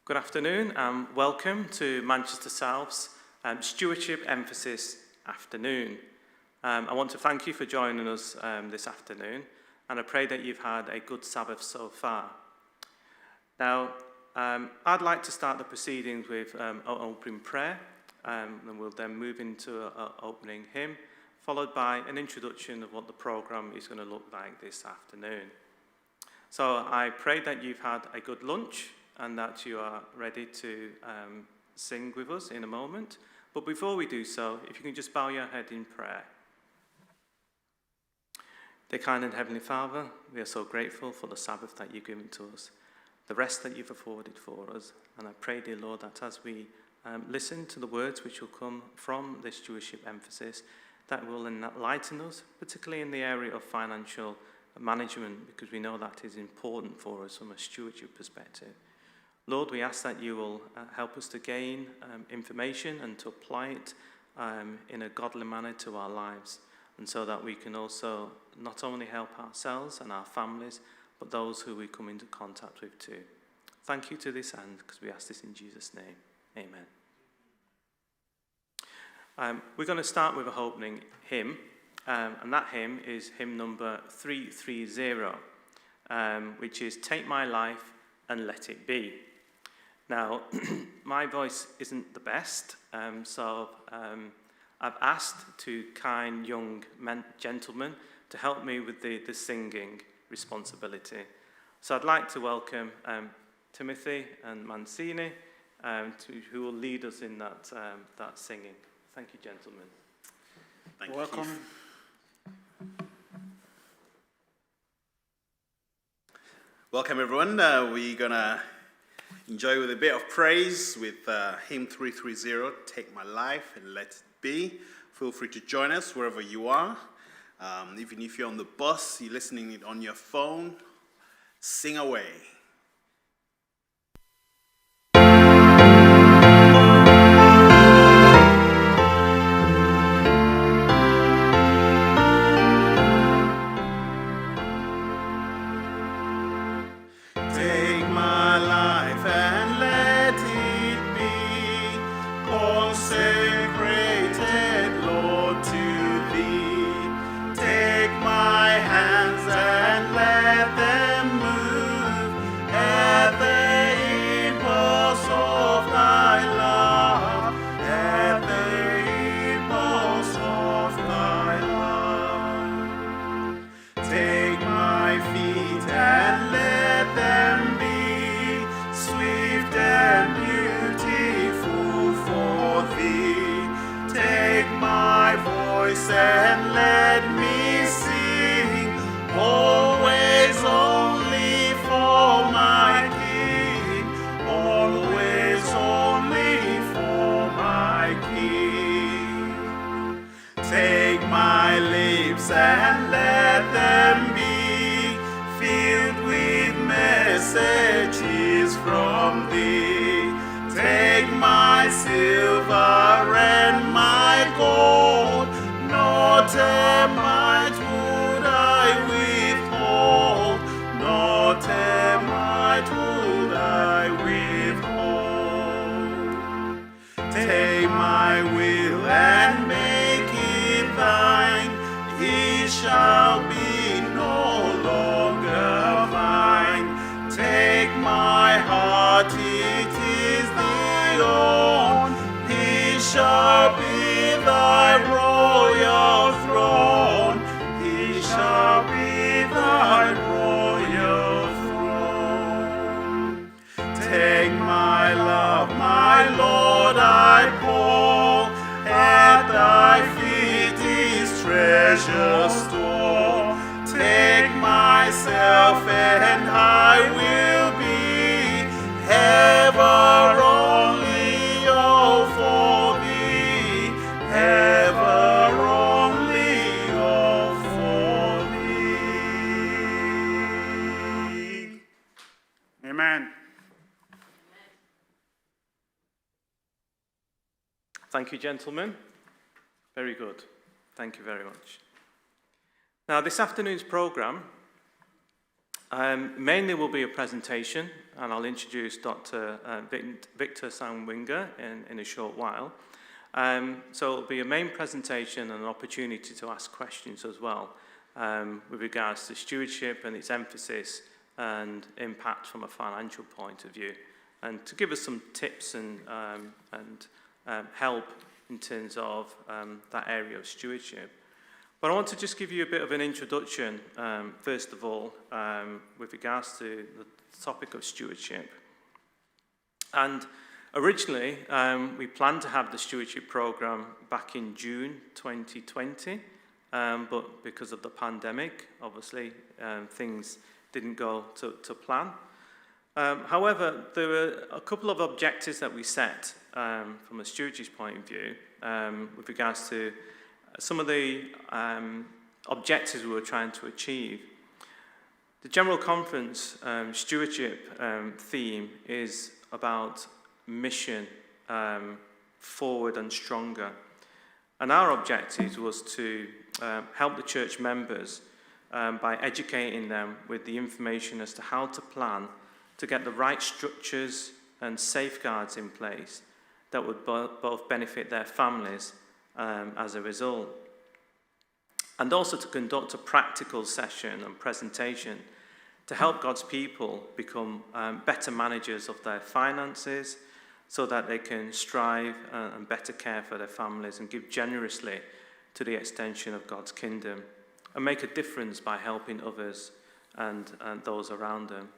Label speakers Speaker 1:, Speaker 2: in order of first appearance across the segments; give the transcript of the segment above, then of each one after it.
Speaker 1: Good afternoon and welcome to Manchester South's Stewardship Emphasis Afternoon. I want to thank you for joining us this afternoon, and I pray that you've had a good Sabbath so far. Now, I'd like to start the proceedings with an opening prayer, and we'll then move into an opening hymn, followed by an introduction of what the programme is going to look like this afternoon. So I pray that you've had a good lunch and that you are ready to sing with us in a moment. But before we do so, if you can just bow your head in prayer. Dear kind and Heavenly Father, we are so grateful for the Sabbath that you've given to us, the rest that you've afforded for us. And I pray, dear Lord, that as we listen to the words which will come from this stewardship emphasis, that will enlighten us, particularly in the area of financial management, because we know that is important for us from a stewardship perspective. Lord, we ask that you will help us to gain information and to apply it in a godly manner to our lives, and so that we can also not only help ourselves and our families, but those who we come into contact with too. Thank you to this end, because we ask this in Jesus' name. Amen. We're going to start with a opening hymn, and that hymn is hymn number 330, which is Take My Life and Let It Be. Now, my voice isn't the best, so I've asked two kind young gentlemen to help me with the singing responsibility. So I'd like to welcome Timothy and Mancini, who will lead us in that singing. Thank you, gentlemen.
Speaker 2: Thank you.
Speaker 3: Welcome.
Speaker 2: Welcome, everyone. We're going to enjoy with a bit of praise with hymn 330, Take My Life and Let It Be. Feel free to join us wherever you are. Even if you're on the bus, you're listening it on your phone, sing away.
Speaker 4: And let me sing, always only for my King, always only for my King. Take my lips and let them be filled with messages from thee. Take my silver and my gold, not a mite would I withhold, not a mite would I withhold. Take my will and make it thine, it shall be no longer mine. Take my heart, it is thy own, it shall be thy royal throne, he shall be thy royal throne. Take my love, my Lord, I pour, at thy feet is treasure store. Take myself and I will be ever only all for thee, ever only all for thee.
Speaker 3: Amen.
Speaker 1: Thank you, gentlemen. Very good. Thank you very much. Now, this afternoon's programme Mainly will be a presentation, and I'll introduce Dr. Victor Sandwinger in a short while. So it'll be a main presentation and an opportunity to ask questions as well with regards to stewardship and its emphasis and impact from a financial point of view, and to give us some tips and help in terms of that area of stewardship. But I want to just give you a bit of an introduction, first of all, with regards to the topic of stewardship. And originally, we planned to have the stewardship program back in June 2020, but because of the pandemic, obviously, things didn't go to plan. However, there were a couple of objectives that we set from a stewardship point of view with regards to some of the objectives we were trying to achieve. The General Conference stewardship theme is about mission, forward and stronger. And our objective was to help the church members by educating them with the information as to how to plan to get the right structures and safeguards in place that would both benefit their families as a result. And also to conduct a practical session and presentation to help God's people become better managers of their finances so that they can strive and better care for their families and give generously to the extension of God's kingdom and make a difference by helping others and those around them.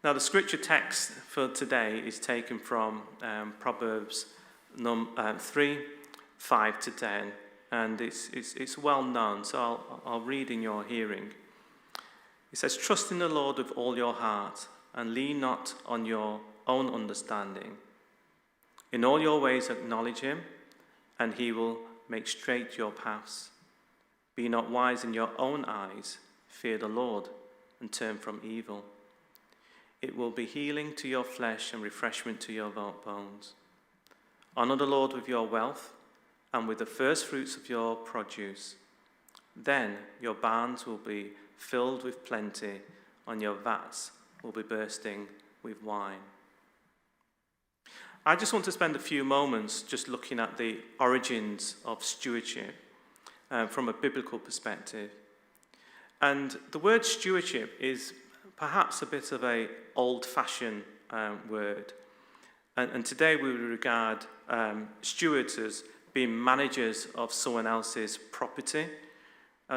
Speaker 1: Now, the scripture text for today is taken from Proverbs 3, 5 to 10, and it's well known, so I'll read in your hearing. It says, "Trust in the Lord with all your heart, and lean not on your own understanding. In all your ways acknowledge him, and he will make straight your paths. Be not wise in your own eyes, fear the Lord, and turn from evil. It will be healing to your flesh and refreshment to your bones. Honor the Lord with your wealth, and with the first fruits of your produce. Then your barns will be filled with plenty, and your vats will be bursting with wine." I just want to spend a few moments just looking at the origins of stewardship from a biblical perspective. And the word stewardship is perhaps a bit of an old-fashioned word. And today we would regard stewards as being managers of someone else's property.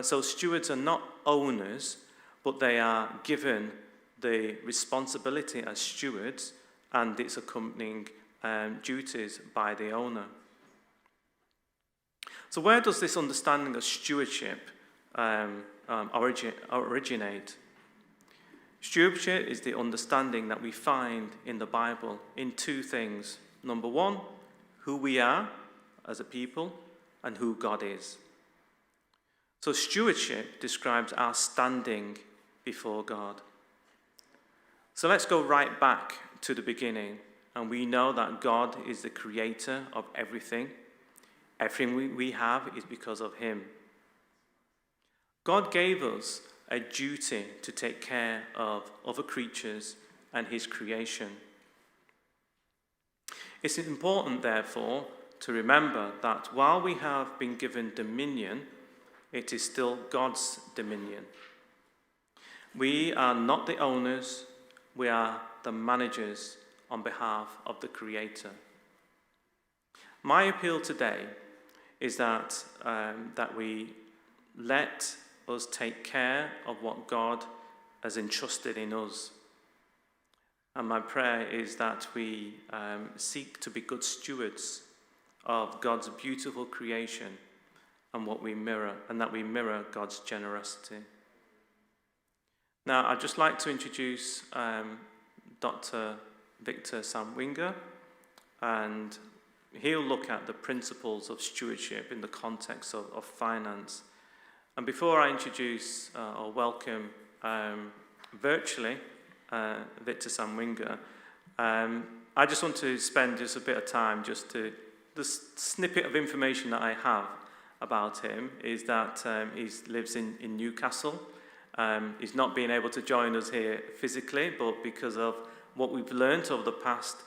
Speaker 1: So stewards are not owners, but they are given the responsibility as stewards and its accompanying duties by the owner. So where does this understanding of stewardship originate? Stewardship is the understanding that we find in the Bible in two things. Number one, who we are as a people and who God is. So stewardship describes our standing before God. So let's go right back to the beginning, and we know that God is the creator of everything. Everything we have is because of him. God gave us a duty to take care of other creatures and his creation. It's important, therefore, to remember that while we have been given dominion, it is still God's dominion. We are not the owners, we are the managers on behalf of the Creator. My appeal today is that we let us take care of what God has entrusted in us. And my prayer is that we seek to be good stewards of God's beautiful creation and what we mirror, and that we mirror God's generosity. Now, I'd just like to introduce Dr. Victor Sandwinger, and he'll look at the principles of stewardship in the context of finance. And before I introduce or welcome virtually Victor Sandwinger, I just want to spend just a bit of time the snippet of information that I have about him is that he lives in Newcastle, He's not been able to join us here physically, but because of what we've learned over the past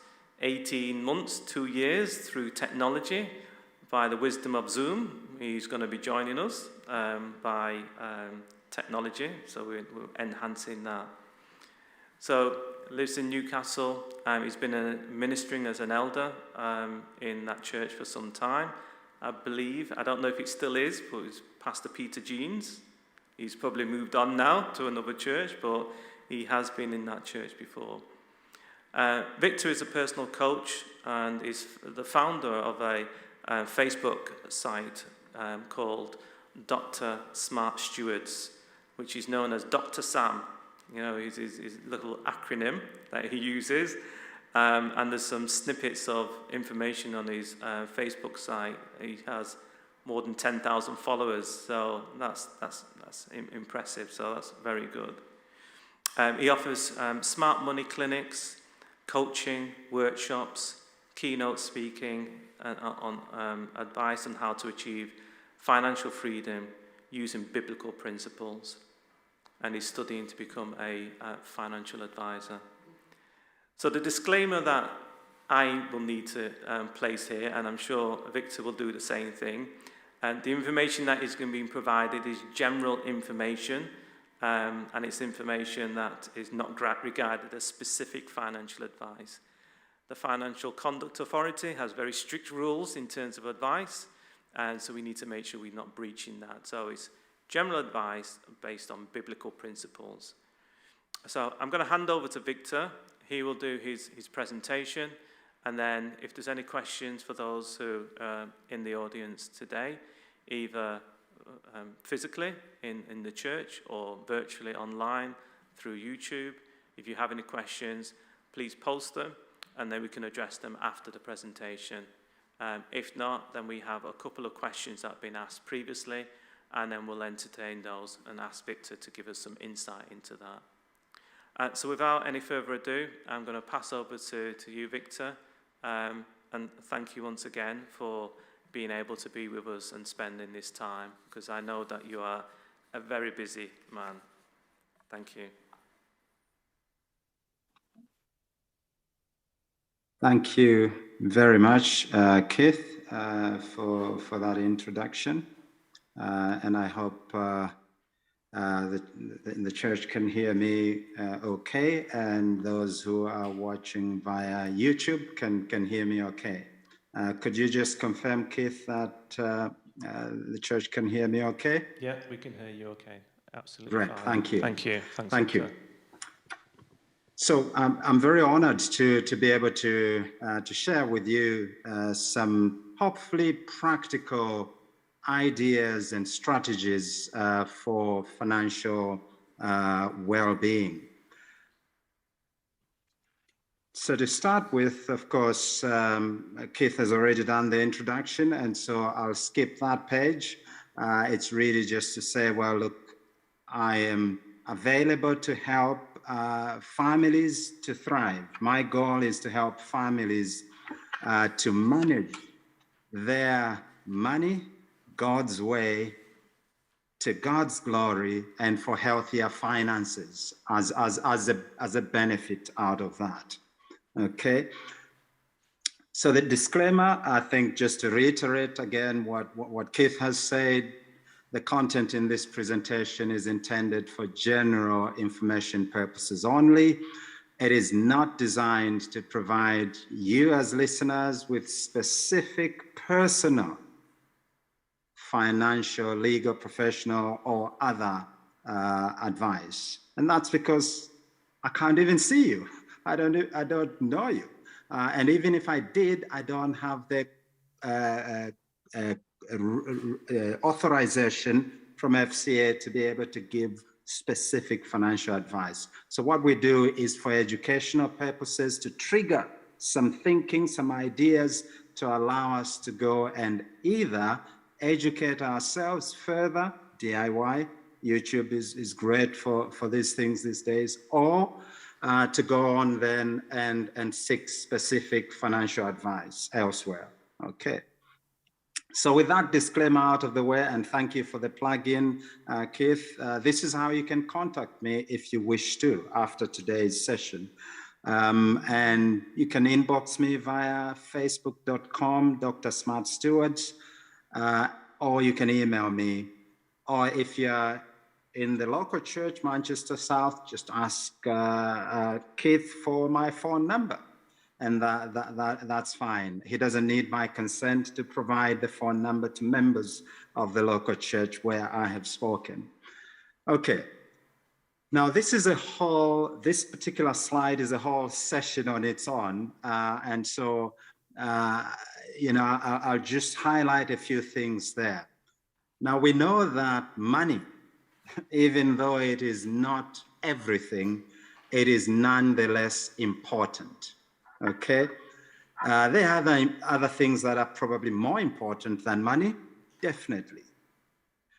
Speaker 1: 18 months, 2 years through technology, by the wisdom of Zoom, he's going to be joining us by technology, so we're enhancing that. So lives in Newcastle. He's been ministering as an elder in that church for some time. I believe, I don't know if it still is, but it's Pastor Peter Jeans. He's probably moved on now to another church, but he has been in that church before. Victor is a personal coach and is the founder of a Facebook site called Dr. Smart Stewards, which is known as Dr. Sam. You know, his little acronym that he uses. And there's some snippets of information on his Facebook site. He has more than 10,000 followers, so that's impressive, so that's very good. He offers smart money clinics, coaching, workshops, keynote speaking, on advice on how to achieve financial freedom using biblical principles. And he's studying to become a financial advisor. So the disclaimer that I will need to place here, and I'm sure Victor will do the same thing, and the information that is going to be provided is general information, and it's information that is not regarded as specific financial advice. The Financial Conduct Authority has very strict rules in terms of advice, and so we need to make sure we're not breaching that. So it's general advice based on biblical principles. So I'm going to hand over to Victor. He will do his presentation, and then if there's any questions for those who are in the audience today, either physically in the church or virtually online through YouTube, if you have any questions, please post them, and then we can address them after the presentation. If not, then we have a couple of questions that have been asked previously, and then we'll entertain those and ask Victor to give us some insight into that. So without any further ado, I'm going to pass over to you, Victor, and thank you once again for being able to be with us and spending this time, because I know that you are a very busy man. Thank you.
Speaker 5: Thank you very much, Keith, for that introduction. And I hope the church can hear me okay, and those who are watching via YouTube can hear me okay. Could you just confirm, Keith, that the church can hear me okay?
Speaker 1: Yeah, we can hear you okay. Absolutely.
Speaker 5: Great,
Speaker 1: fine.
Speaker 5: thank you.
Speaker 1: Thank you. Thanks,
Speaker 5: Thank you.
Speaker 1: Victor.
Speaker 5: So I'm very honored to be able to share with you some hopefully practical ideas and strategies for financial well-being. So to start with, of course, Keith has already done the introduction, and so I'll skip that page. It's really just to say, well, look, I am available to help families to thrive. My goal is to help families to manage their money God's way, to God's glory, and for healthier finances as a benefit out of that. Okay. So the disclaimer, I think, just to reiterate again what Keith has said, the content in this presentation is intended for general information purposes only. It is not designed to provide you as listeners with specific personal, financial, legal, professional, or other advice. And that's because I can't even see you. I don't know you. And even if I did, I don't have the authorization from FCA to be able to give specific financial advice. So what we do is for educational purposes to trigger some thinking, some ideas to allow us to go and either educate ourselves further, DIY, YouTube is great for these things these days, or to go on then and seek specific financial advice elsewhere. Okay. So with that disclaimer out of the way, and thank you for the plug-in, Keith, this is how you can contact me if you wish to after today's session. And you can inbox me via facebook.com, Dr. Smart Stewards, or you can email me. Or if you're in the local church, Manchester South, just ask Keith for my phone number. And that's fine. He doesn't need my consent to provide the phone number to members of the local church where I have spoken. Okay. Now, this particular slide is a whole session on its own. And so, I'll just highlight a few things there. Now, we know that money, even though it is not everything, it is nonetheless important. Okay, there are other things that are probably more important than money, definitely.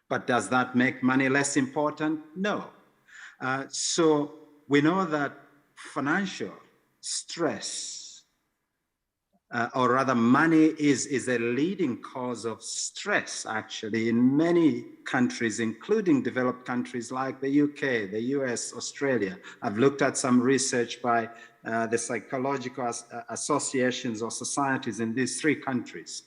Speaker 5: But does that make money less important? No. So we know that financial stress, or rather money is a leading cause of stress, actually, in many countries, including developed countries like the UK, the US, Australia. I've looked at some research by the psychological associations or societies in these three countries.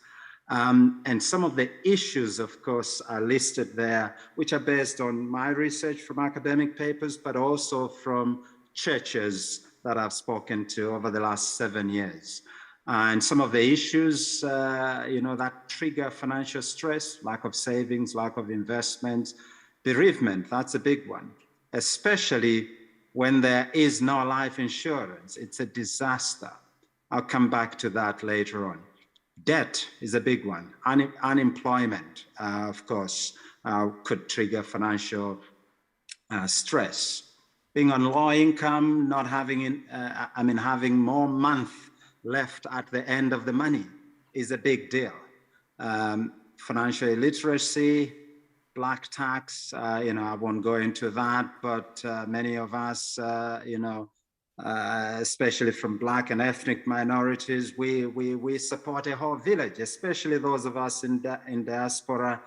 Speaker 5: And some of the issues, of course, are listed there, which are based on my research from academic papers, but also from churches that I've spoken to over the last 7 years. And some of the issues, that trigger financial stress, lack of savings, lack of investment, bereavement, that's a big one, especially when there is no life insurance. It's a disaster. I'll come back to that later on. Debt is a big one. Unemployment, of course, could trigger financial stress. Being on low income, not having, having more month left at the end of the money is a big deal. Financial illiteracy, black tax, I won't go into that, but many of us, especially from Black and ethnic minorities, we support a whole village, especially those of us in diaspora,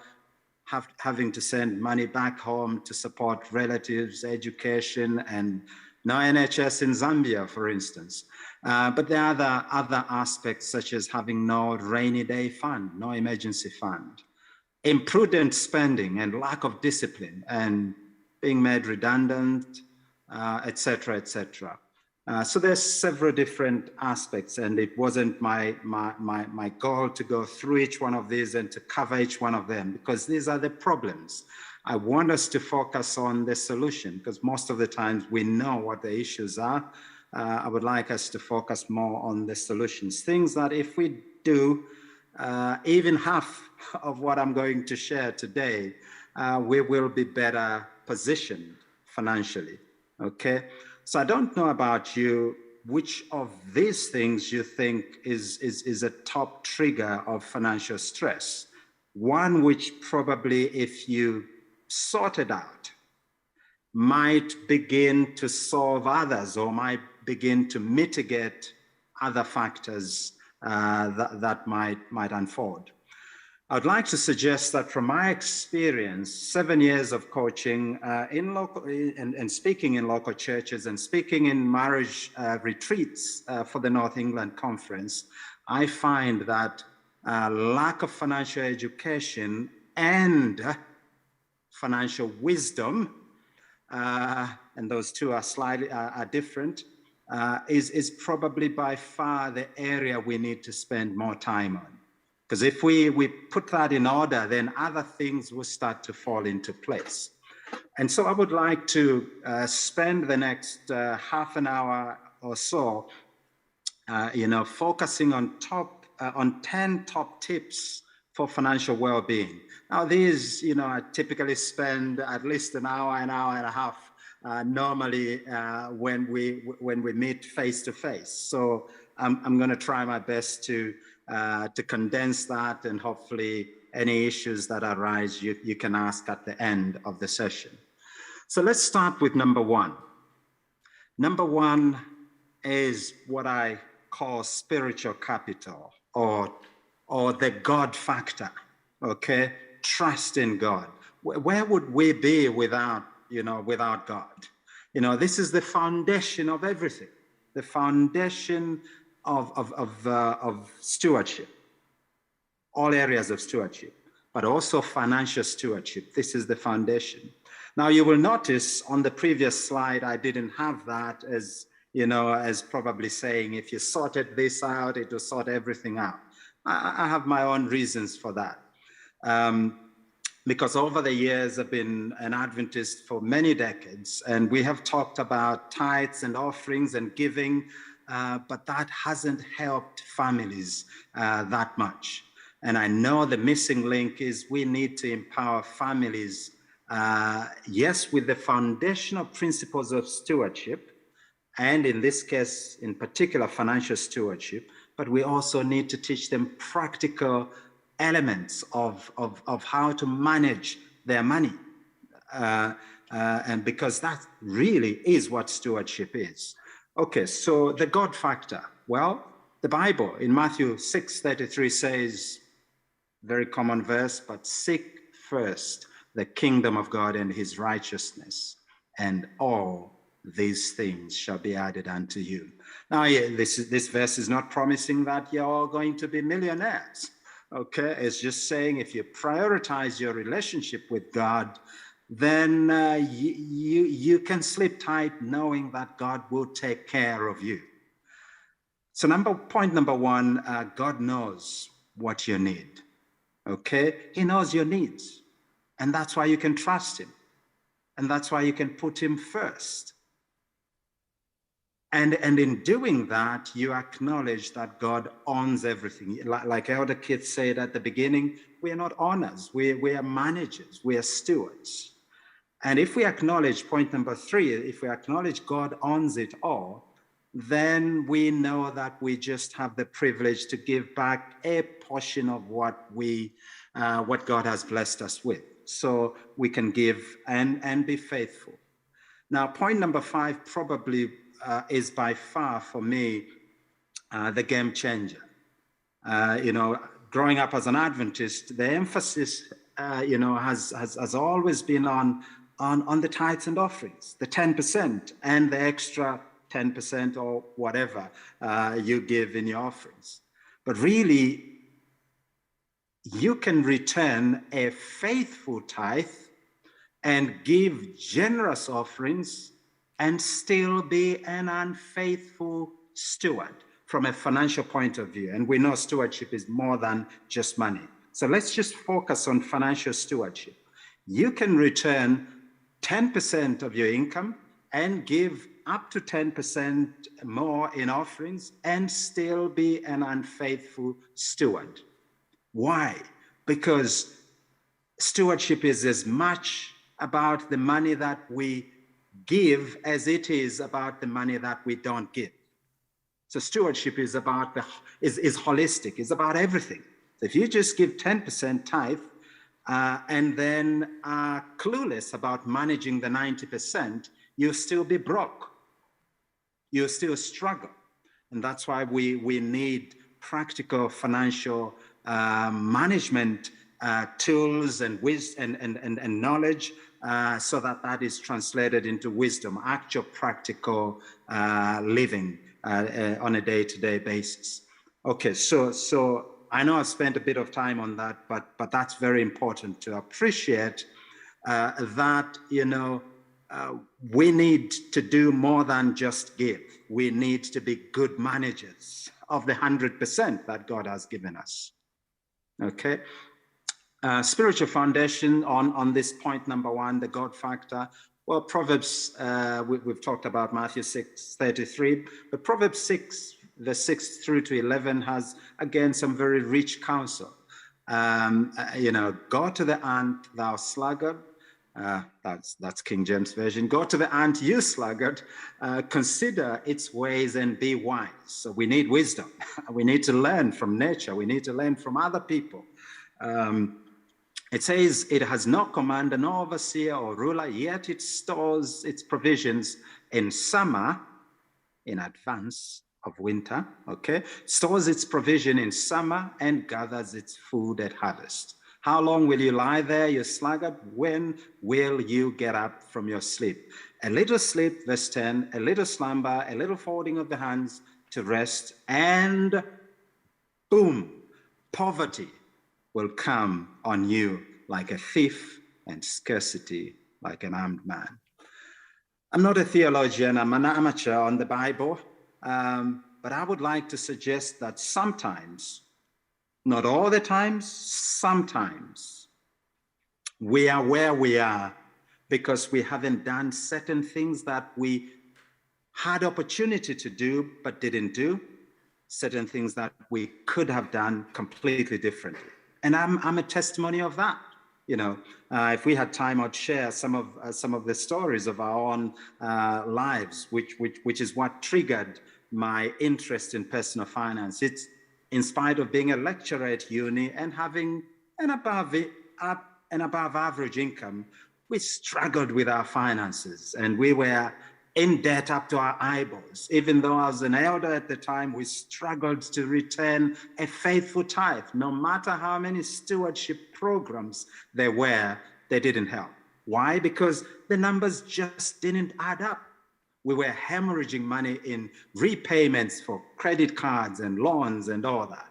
Speaker 5: having to send money back home to support relatives, education, and no NHS in Zambia, for instance. But there are other aspects, such as having no rainy day fund, no emergency fund, imprudent spending and lack of discipline, and being made redundant, et cetera, et cetera. So there's several different aspects, and it wasn't my goal to go through each one of these and to cover each one of them, because these are the problems. I want us to focus on the solution, because most of the times we know what the issues are. I would like us to focus more on the solutions, things that if we do even half of what I'm going to share today, we will be better positioned financially, okay? So I don't know about you, which of these things you think is a top trigger of financial stress. One which probably, if you sort it out, might begin to solve others or might begin to mitigate other factors that might unfold. I'd like to suggest that from my experience, 7 years of coaching and speaking in local churches and speaking in marriage retreats for the North England Conference, I find that lack of financial education and financial wisdom, and those two are slightly different, is probably by far the area we need to spend more time on. Because if we put that in order, then other things will start to fall into place. And so I would like to spend the next half an hour or so, focusing on 10 top tips for financial well-being. Now these, I typically spend at least an hour and a half normally when we meet face to face. So I'm going to try my best to condense that, and hopefully any issues that arise you can ask at the end of the session. So let's start with number one. Number one is what I call spiritual capital, or the God factor. Okay, trust in God. Where would we be without God? This is the foundation of everything, the foundation of stewardship, all areas of stewardship, but also financial stewardship. This is the foundation. Now, you will notice on the previous slide, I didn't have that as probably saying, if you sorted this out, it will sort everything out. I have my own reasons for that. Because over the years, I've been an Adventist for many decades, and we have talked about tithes and offerings and giving, but that hasn't helped families that much. And I know the missing link is we need to empower families, yes, with the foundational principles of stewardship, and in this case, in particular, financial stewardship, but we also need to teach them practical elements of how to manage their money. And because that really is what stewardship is. Okay, so the God factor. Well, the Bible in Matthew 6:33 says, very common verse, but seek first the kingdom of God and his righteousness, and all these things shall be added unto you. Now, this verse is not promising that you're all going to be millionaires. Okay, it's just saying if you prioritize your relationship with God, then you can sleep tight knowing that God will take care of you. So point number one, God knows what you need. Okay, he knows your needs, and that's why you can trust him, and that's why you can put him first. And in doing that, you acknowledge that God owns everything. Like Elder Keith said at the beginning, we are not owners, we are managers, we are stewards. And if we acknowledge point number three, if we acknowledge God owns it all, then we know that we just have the privilege to give back a portion of what God has blessed us with. So we can give and be faithful. Now, point number 5 probably is by far for me the game changer. Growing up as an Adventist, the emphasis has always been on the tithes and offerings, the 10% and the extra 10% or whatever you give in your offerings. But really, you can return a faithful tithe and give generous offerings and still be an unfaithful steward from a financial point of view. And we know stewardship is more than just money. So let's just focus on financial stewardship. You can return 10% of your income and give up to 10% more in offerings and still be an unfaithful steward. Why? Because stewardship is as much about the money that we give as it is about the money that we don't give. So stewardship is about is holistic, it's about everything. So if you just give 10% tithe and then are clueless about managing the 90%, you'll still be broke. You'll still struggle. And that's why we need practical financial management tools and wisdom and knowledge so that is translated into wisdom, actual practical living on a day-to-day basis. Okay, so I know I've spent a bit of time on that, but that's very important to appreciate that, we need to do more than just give. We need to be good managers of the 100% that God has given us. Okay. Spiritual foundation on this point number 1, the God factor. Well, Proverbs, we've talked about Matthew 6:33, but Proverbs 6, verse 6 through to 11 has, again, some very rich counsel. Go to the ant, thou sluggard. That's King James Version. Go to the ant, you sluggard. Consider its ways and be wise. So we need wisdom. We need to learn from nature. We need to learn from other people. It says, it has no commander, no overseer or ruler, yet it stores its provisions in summer, in advance of winter, okay? Stores its provision in summer and gathers its food at harvest. How long will you lie there, you sluggard? When will you get up from your sleep? A little sleep, verse 10, a little slumber, a little folding of the hands to rest, and boom, poverty will come on you like a thief and scarcity like an armed man. I'm not a theologian, I'm an amateur on the Bible, but I would like to suggest that sometimes, not all the times, sometimes, we are where we are because we haven't done certain things that we had opportunity to do but didn't do, certain things that we could have done completely differently. And I'm a testimony of that. If we had time, I'd share some of the stories of our own lives, which is what triggered my interest in personal finance. It's in spite of being a lecturer at uni and having an above average income, we struggled with our finances and we were in debt up to our eyeballs. Even though I was an elder at the time, we struggled to return a faithful tithe. No matter how many stewardship programs there were, they didn't help. Why? Because the numbers just didn't add up. We were hemorrhaging money in repayments for credit cards and loans and all that.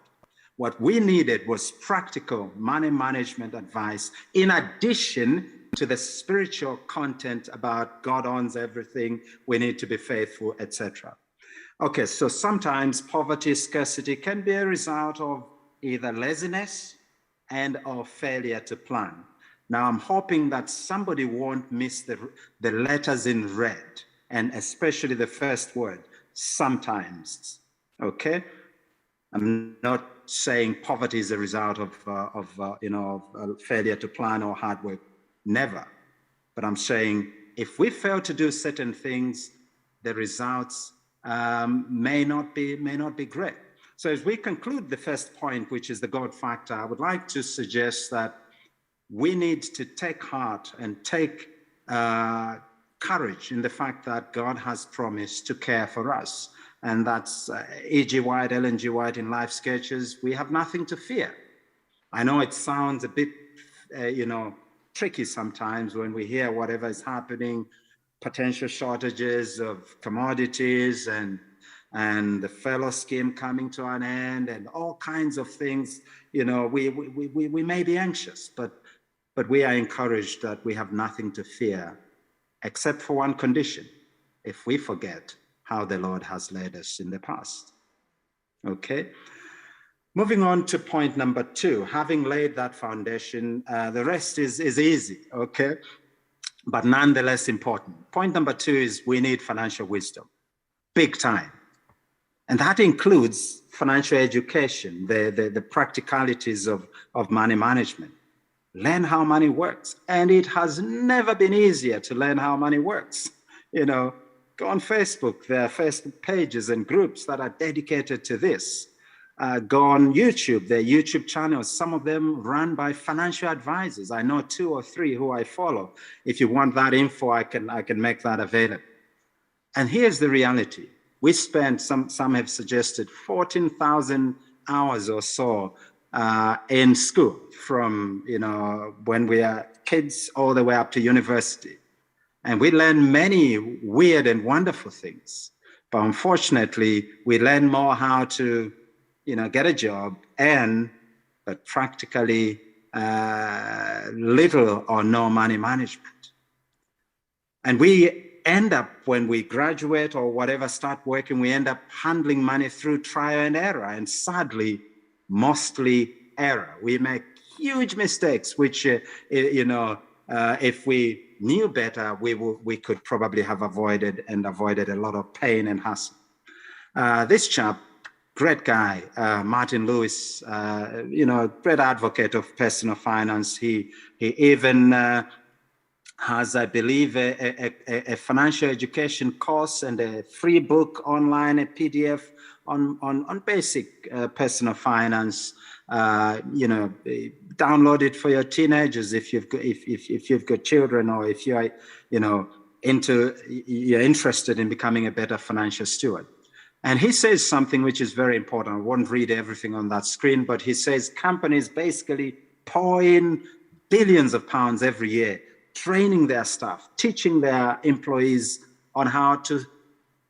Speaker 5: What we needed was practical money management advice in addition to the spiritual content about God owns everything, we need to be faithful, etc. Okay, so sometimes poverty, scarcity can be a result of either laziness and or failure to plan. Now, I'm hoping that somebody won't miss the letters in red, and especially the first word, sometimes, okay? I'm not saying poverty is a result of failure to plan or hard work. Never. But I'm saying if we fail to do certain things, the results may not be great. So as we conclude the first point, which is the God factor, I would like to suggest that we need to take heart and take courage in the fact that God has promised to care for us. And that's E.G. White, Ellen G. White in Life Sketches. We have nothing to fear. I know it sounds a bit, tricky sometimes when we hear whatever is happening, potential shortages of commodities and the fellow scheme coming to an end and all kinds of things. We may be anxious, but we are encouraged that we have nothing to fear except for one condition: if we forget how the Lord has led us in the past. Okay. Moving on to point number 2, having laid that foundation, the rest is easy, okay? But nonetheless important. Point number 2 is we need financial wisdom, big time. And that includes financial education, the practicalities of money management. Learn how money works. And it has never been easier to learn how money works. Go on Facebook, there are Facebook pages and groups that are dedicated to this. Go on YouTube, there are YouTube channels, some of them run by financial advisors. I know 2 or 3 who I follow. If you want that info, I can make that available. And here's the reality. We spent, some have suggested, 14,000 hours or so in school from, when we are kids all the way up to university. And we learn many weird and wonderful things. But unfortunately, we learn more how to get a job, but practically little or no money management. And we end up, when we graduate or whatever, start working, we end up handling money through trial and error, and sadly, mostly error. We make huge mistakes, which, if we knew better, we could probably have avoided a lot of pain and hassle. This chap, great guy, Martin Lewis, great advocate of personal finance. He even has, I believe, a financial education course and a free book online, a PDF on basic personal finance. Download it for your teenagers if you've got children, or if you're interested in becoming a better financial steward. And he says something which is very important. I won't read everything on that screen, but he says companies basically pour in billions of pounds every year, training their staff, teaching their employees on how to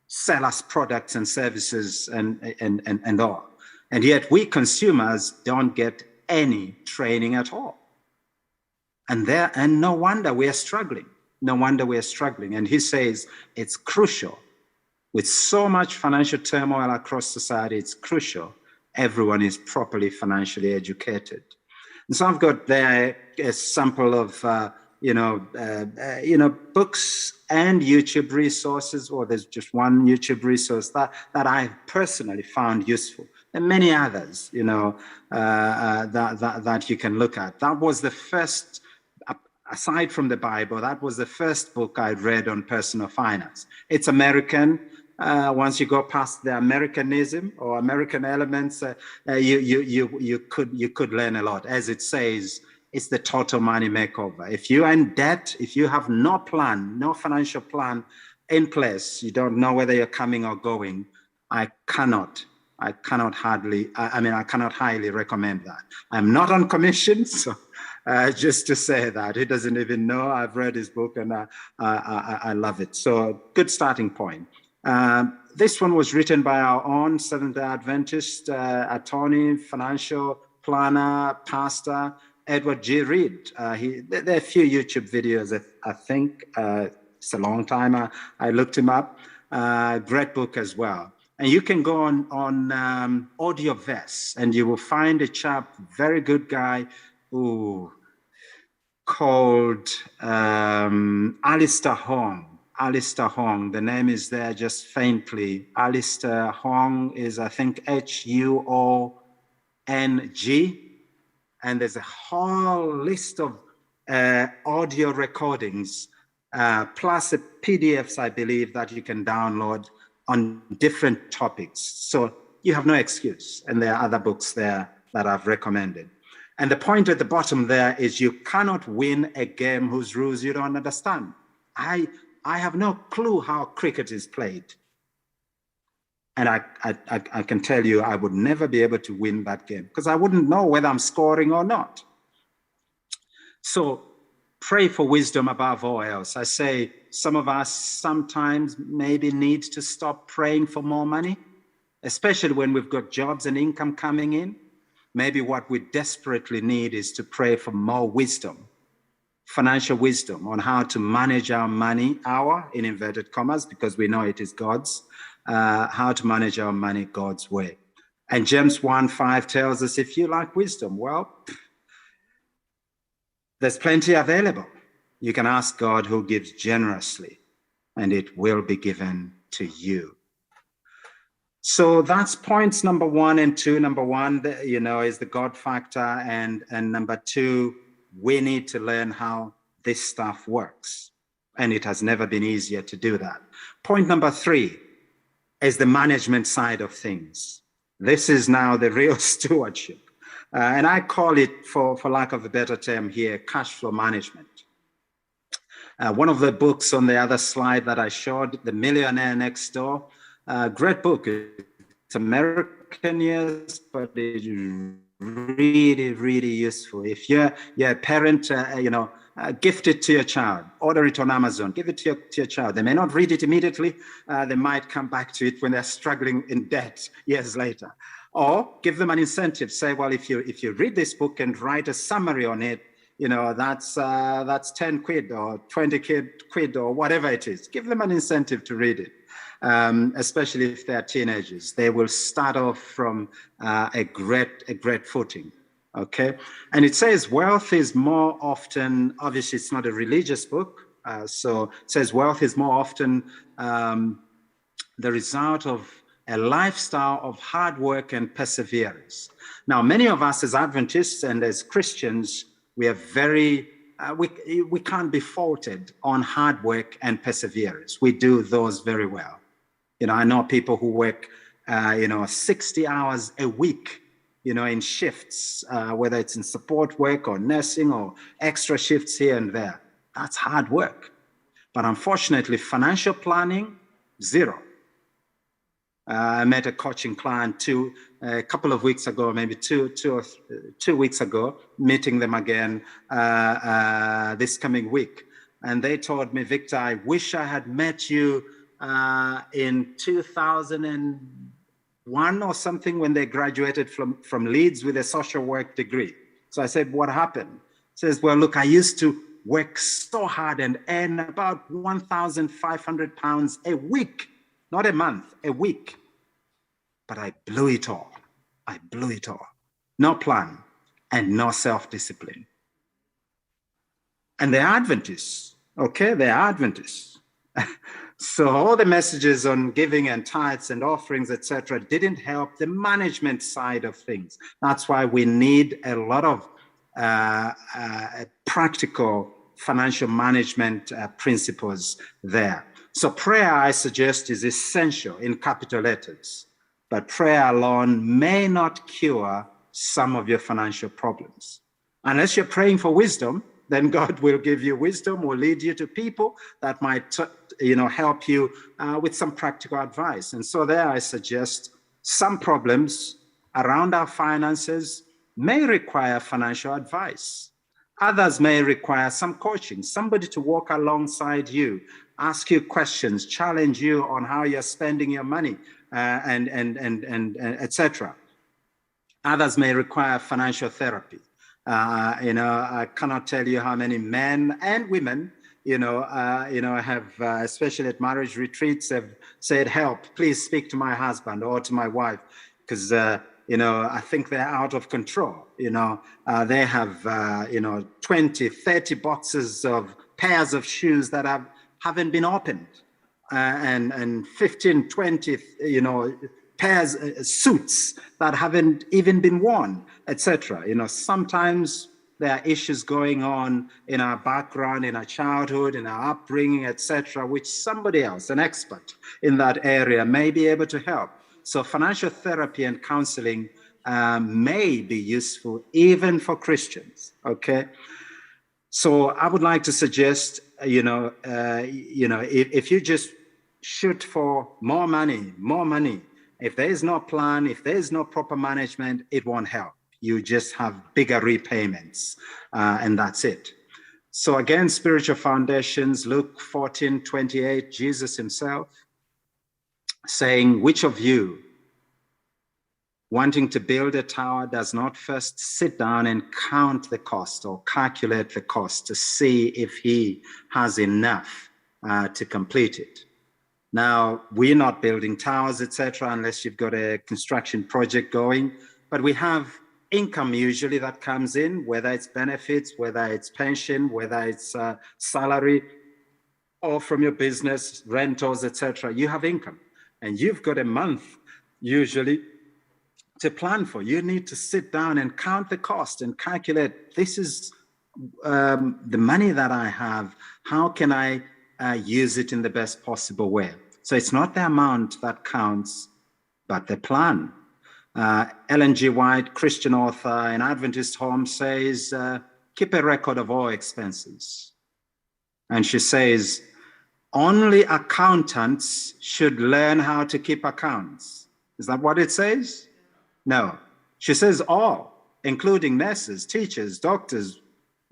Speaker 5: sell us products and services and all. And yet we consumers don't get any training at all. And no wonder we are struggling. No wonder we are struggling. And he says it's crucial. With so much financial turmoil across society, it's crucial everyone is properly financially educated. And so I've got there a sample of books and YouTube resources, or there's just one YouTube resource that I personally found useful, and many others, that you can look at. That was the first, aside from the Bible, that was the first book I read on personal finance. It's American. Once you go past the Americanism or American elements, you could learn a lot. As it says, it's the total money makeover. If you are in debt, if you have no plan, no financial plan in place, you don't know whether you're coming or going, I cannot highly recommend that. I'm not on commission, so just to say that. He doesn't even know I've read his book, and I love it. So good starting point. This one was written by our own Seventh-day Adventist attorney, financial planner, pastor, Edward G. Reed. There are a few YouTube videos, I think. It's a long time I looked him up. Great book as well. And you can go on Audioverse, and you will find a chap, very good guy, called Alistair Hong. Alistair Hong, the name is there just faintly. Alistair Hong is, I think, Huong. And there's a whole list of audio recordings, plus PDFs, I believe, that you can download on different topics. So you have no excuse. And there are other books there that I've recommended. And the point at the bottom there is you cannot win a game whose rules you don't understand. I have no clue how cricket is played. And I can tell you, I would never be able to win that game because I wouldn't know whether I'm scoring or not. So pray for wisdom above all else. I say some of us sometimes maybe need to stop praying for more money, especially when we've got jobs and income coming in. Maybe what we desperately need is to pray for more wisdom. Financial wisdom on how to manage our money, in inverted commas, because we know it is God's, how to manage our money God's way. And James 1:5 tells us, if you like wisdom, well, there's plenty available. You can ask God, who gives generously, and it will be given to you. So that's points number 1 and 2. Number 1, is the God factor, and number 2, we need to learn how this stuff works. And it has never been easier to do that. Point number 3 is the management side of things. This is now the real stewardship. And I call it, for lack of a better term here, cash flow management. One of the books on the other slide that I showed, The Millionaire Next Door, great book. It's American, yes, but it's really, really useful. If you're a parent, gift it to your child, order it on Amazon, give it to your child. They may not read it immediately. They might come back to it when they're struggling in debt years later. Or give them an incentive. Say, well, if you read this book and write a summary on it, that's 10 quid or 20 quid or whatever it is. Give them an incentive to read it. Especially if they're teenagers. They will start off from a great footing, okay? And it says wealth is more often, obviously it's not a religious book, so it says wealth is more often the result of a lifestyle of hard work and perseverance. Now, many of us as Adventists and as Christians, we are very, we can't be faulted on hard work and perseverance. We do those very well. I know people who work, 60 hours a week, in shifts, whether it's in support work or nursing or extra shifts here and there. That's hard work. But unfortunately, financial planning, 0. I met a coaching client a couple of weeks ago, maybe 2 weeks ago, meeting them again this coming week. And they told me, Victor, I wish I had met you in 2001 or something when they graduated from Leeds with a social work degree. So I said, what happened? He says, well, look, I used to work so hard and earn about £1,500 a week, not a month, a week. But I blew it all. I blew it all. No plan and no self-discipline. And they're Adventists, okay? They're Adventists. So all the messages on giving and tithes and offerings, etc., didn't help the management side of things. That's why we need a lot of practical financial management principles there. So prayer, I suggest, is essential in capital letters, but prayer alone may not cure some of your financial problems. Unless you're praying for wisdom, then God will give you wisdom, will lead you to people that might help you with some practical advice. And so there I suggest some problems around our finances may require financial advice. Others may require some coaching, somebody to walk alongside you, ask you questions, challenge you on how you're spending your money, and etc. Others may require financial therapy. I cannot tell you how many men and women, have, especially at marriage retreats, have said, help, please speak to my husband or to my wife, because, I think they're out of control. They have, 20, 30 boxes of pairs of shoes that haven't been opened, and 15, 20, pairs, suits that haven't even been worn, etc. Sometimes there are issues going on in our background, in our childhood, in our upbringing, etc., which somebody else, an expert in that area, may be able to help. So financial therapy and counseling may be useful even for Christians, okay? So I would like to suggest, if you just shoot for more money, if there is no plan, if there is no proper management, it won't help. You just have bigger repayments, and that's it. So again, spiritual foundations, Luke 14:28, Jesus himself saying, which of you, wanting to build a tower, does not first sit down and count the cost or calculate the cost to see if he has enough to complete it? Now, we're not building towers, etc., unless you've got a construction project going, but we have income usually that comes in, whether it's benefits, whether it's pension, whether it's salary, or from your business, rentals, etc. You have income, and you've got a month usually to plan for. You need to sit down and count the cost and calculate, this is the money that I have, how can I use it in the best possible way? So it's not the amount that counts, but the plan. Ellen G. White, Christian author in Adventist Home, says, keep a record of all expenses. And she says, only accountants should learn how to keep accounts. Is that what it says? No. She says all, including nurses, teachers, doctors,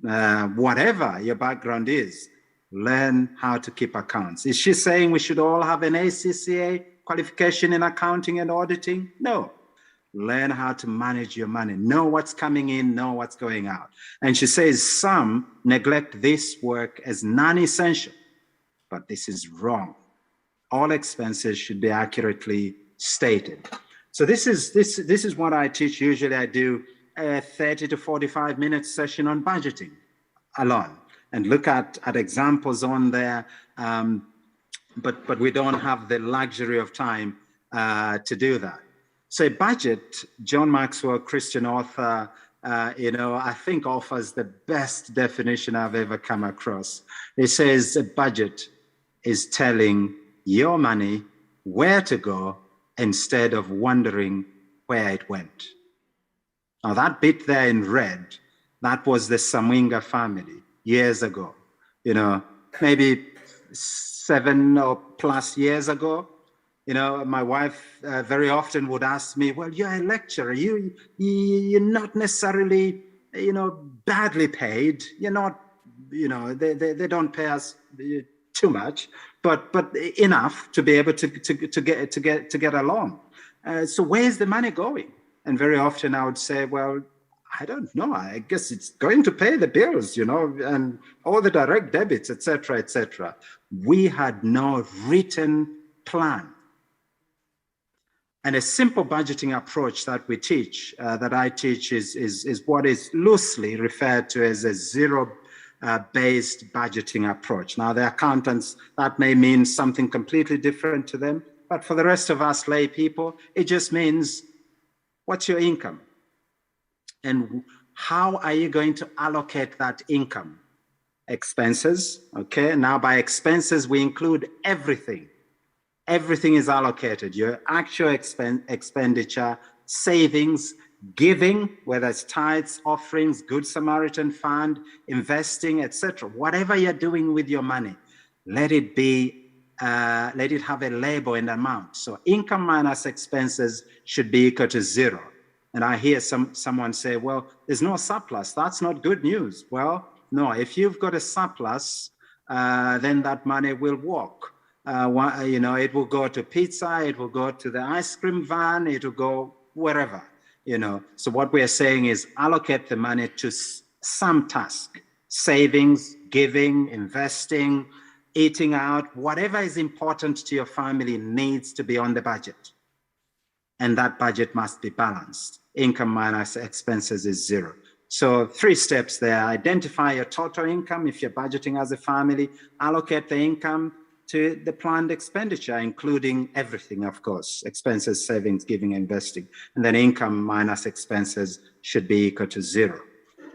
Speaker 5: whatever your background is, learn how to keep accounts. Is she saying we should all have an ACCA qualification in accounting and auditing? No. Learn how to manage your money. Know what's coming in, know what's going out. And she says some neglect this work as non-essential, but this is wrong. All expenses should be accurately stated. So this is what I teach. Usually I do a 30 to 45 minute session on budgeting alone and look at examples on there, but we don't have the luxury of time to do that. So a budget, John Maxwell, Christian author, I think offers the best definition I've ever come across. It says a budget is telling your money where to go instead of wondering where it went. Now that bit there in red, that was the Samwinga family years ago, maybe 7 or plus years ago. You know, my wife very often would ask me, well, you're a lecturer. You're not necessarily, you know, badly paid. You're not, you know, they don't pay us too much, but enough to be able to get along. So where's the money going? And very often I would say, well, I don't know. I guess it's going to pay the bills, you know, and all the direct debits, etc., etc. We had no written plan. And a simple budgeting approach that we teach, that I teach, is what is loosely referred to as a zero-based budgeting approach. Now, the accountants, that may mean something completely different to them, but for the rest of us lay people, it just means, what's your income? And how are you going to allocate that income? Expenses, okay? Now, by expenses, we include everything. Everything is allocated, your actual expenditure, savings, giving, whether it's tithes, offerings, Good Samaritan Fund, investing, etc. Whatever you're doing with your money, let it have a label and amount. So income minus expenses should be equal to zero. And I hear someone say, well, there's no surplus. That's not good news. Well, no, if you've got a surplus, then that money will walk. You know, it will go to pizza, it will go to the ice cream van, it will go wherever, you know. So what we're saying is allocate the money to some task, savings, giving, investing, eating out, whatever is important to your family needs to be on the budget. And that budget must be balanced. Income minus expenses is zero. So 3 steps there: identify your total income if you're budgeting as a family, allocate the income to the planned expenditure, including everything, of course, expenses, savings, giving, investing, and then income minus expenses should be equal to zero.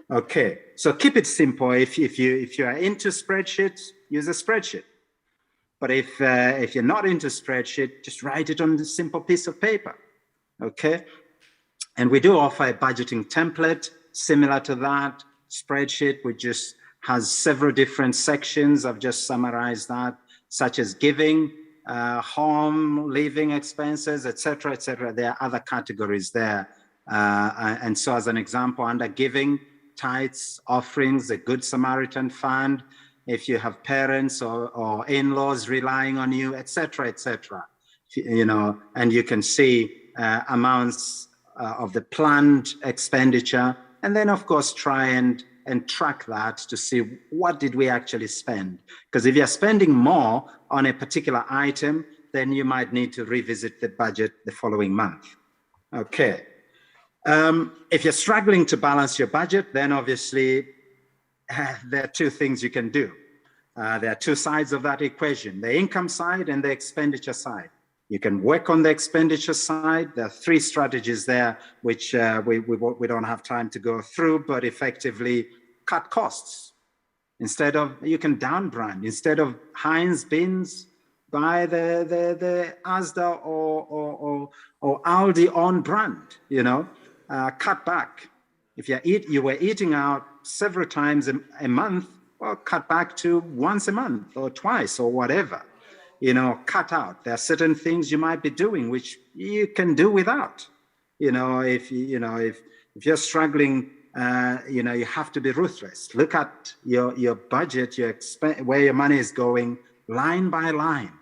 Speaker 5: Okay, so keep it simple. If you are into spreadsheets, use a spreadsheet. But if you're not into spreadsheet, just write it on a simple piece of paper, okay? And we do offer a budgeting template similar to that spreadsheet, which just has several different sections. I've just summarized that, such as giving, home, living expenses, etc., etc. There are other categories there. And so as an example, under giving, tithes, offerings, the Good Samaritan Fund, if you have parents or in-laws relying on you, etc., etc. You know, and you can see amounts of the planned expenditure, and then of course try and track that to see what did we actually spend. Because if you're spending more on a particular item, then you might need to revisit the budget the following month. Okay. If you're struggling to balance your budget, then obviously there are 2 things you can do. There are 2 sides of that equation, the income side and the expenditure side. You can work on the expenditure side. There are 3 strategies there, which we don't have time to go through, but effectively cut costs. Instead of, you can down brand. Instead of Heinz bins, buy the Asda or Aldi on brand, you know, cut back. If you were eating out several times a month, well, cut back to once a month or twice or whatever. You know, cut out. There are certain things you might be doing which you can do without. You know, if you're struggling, you know, you have to be ruthless. Look at your budget, where your money is going, line by line,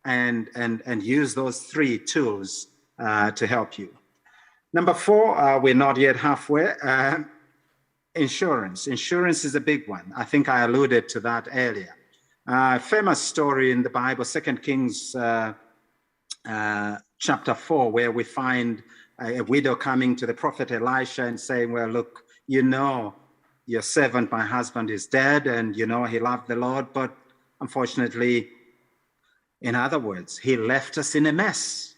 Speaker 5: and use those 3 tools to help you. Number 4, we're not yet halfway. Insurance. Insurance is a big one. I think I alluded to that earlier. Famous story in the Bible, 2 Kings chapter 4, where we find a widow coming to the prophet Elisha and saying, well, look, you know, your servant, my husband, is dead, and you know he loved the Lord, but unfortunately, in other words, he left us in a mess.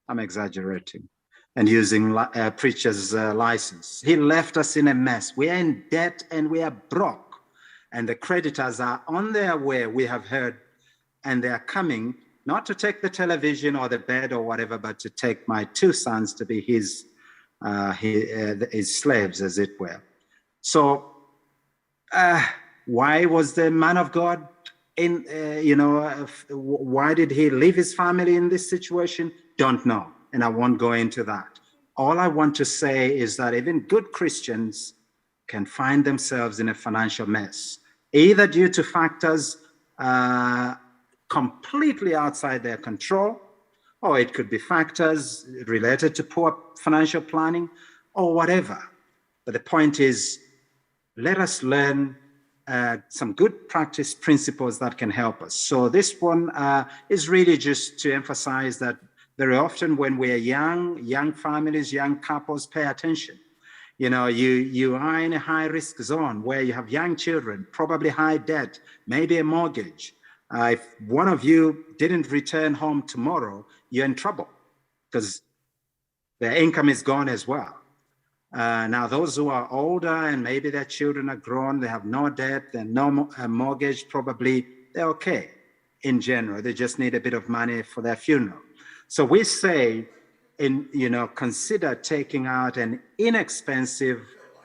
Speaker 5: I'm exaggerating and using preacher's license. He left us in a mess. We are in debt and we are broke. And the creditors are on their way, we have heard, and they are coming not to take the television or the bed or whatever, but to take my 2 sons to be his slaves, as it were. So why was the man of God why did he leave his family in this situation? Don't know, and I won't go into that. All I want to say is that even good Christians can find themselves in a financial mess, either due to factors completely outside their control, or it could be factors related to poor financial planning, or whatever. But the point is, let us learn some good practice principles that can help us. So this one is really just to emphasize that very often when we're young families, young couples, pay attention. You are in a high risk zone where you have young children, probably high debt, maybe a mortgage. If one of you didn't return home tomorrow, you're in trouble because their income is gone as well. Now, those who are older and maybe their children are grown, they have no debt, they're no mortgage, probably they're okay in general. They just need a bit of money for their funeral. So we say, consider taking out an inexpensive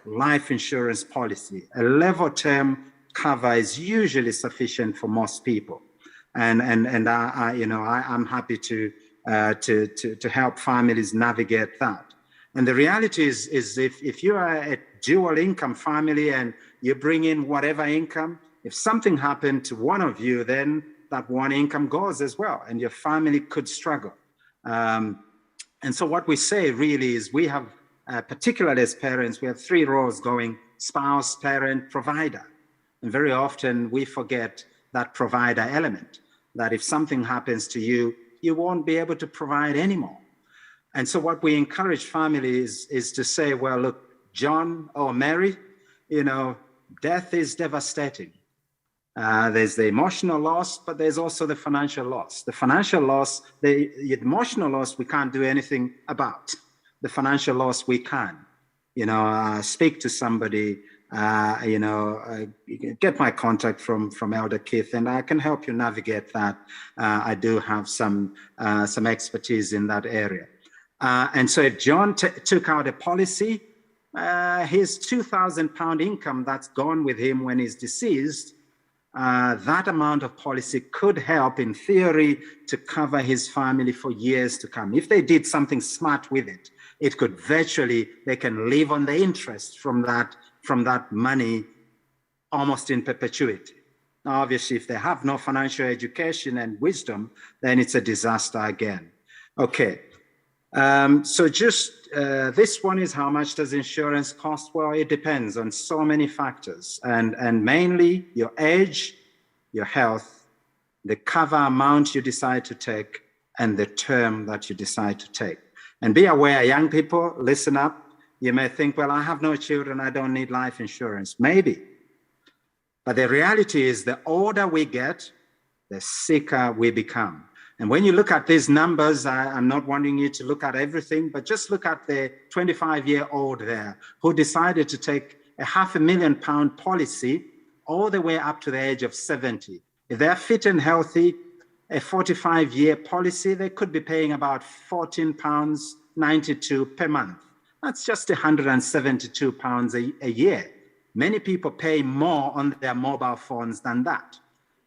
Speaker 5: life insurance policy. A level term cover is usually sufficient for most people, and I'm happy to help families navigate that. And the reality is if you are a dual income family and you bring in whatever income, if something happened to one of you, then that one income goes as well, and your family could struggle. And so what we say really is we have, particularly as parents, we have three roles going: spouse, parent, provider. And very often we forget that provider element, that if something happens to you, you won't be able to provide anymore. And so what we encourage families is to say, well, look, John or Mary, death is devastating. There's the emotional loss, but there's also the financial loss. The financial loss, the emotional loss, we can't do anything about. The financial loss, we can. Speak to somebody, get my contact from Elder Keith, and I can help you navigate that. I do have some expertise in that area. And so if John took out a policy, his £2,000 income that's gone with him when he's deceased, that amount of policy could help, in theory, to cover his family for years to come. If they did something smart with it, it could they can live on the interest from that money almost in perpetuity. Now, obviously, if they have no financial education and wisdom, then it's a disaster again. Okay. So just this one is, how much does insurance cost? Well, it depends on so many factors, and mainly your age, your health, the cover amount you decide to take, and the term that you decide to take. And be aware, young people, listen up. You may think, well, I have no children, I don't need life insurance. Maybe. But the reality is, the older we get, the sicker we become. And when you look at these numbers, I'm not wanting you to look at everything, but just look at the 25-year-old there who decided to take a £500,000 policy all the way up to the age of 70. If they're fit and healthy, a 45-year policy, they could be paying about £14.92 per month. That's just £172 a year. Many people pay more on their mobile phones than that.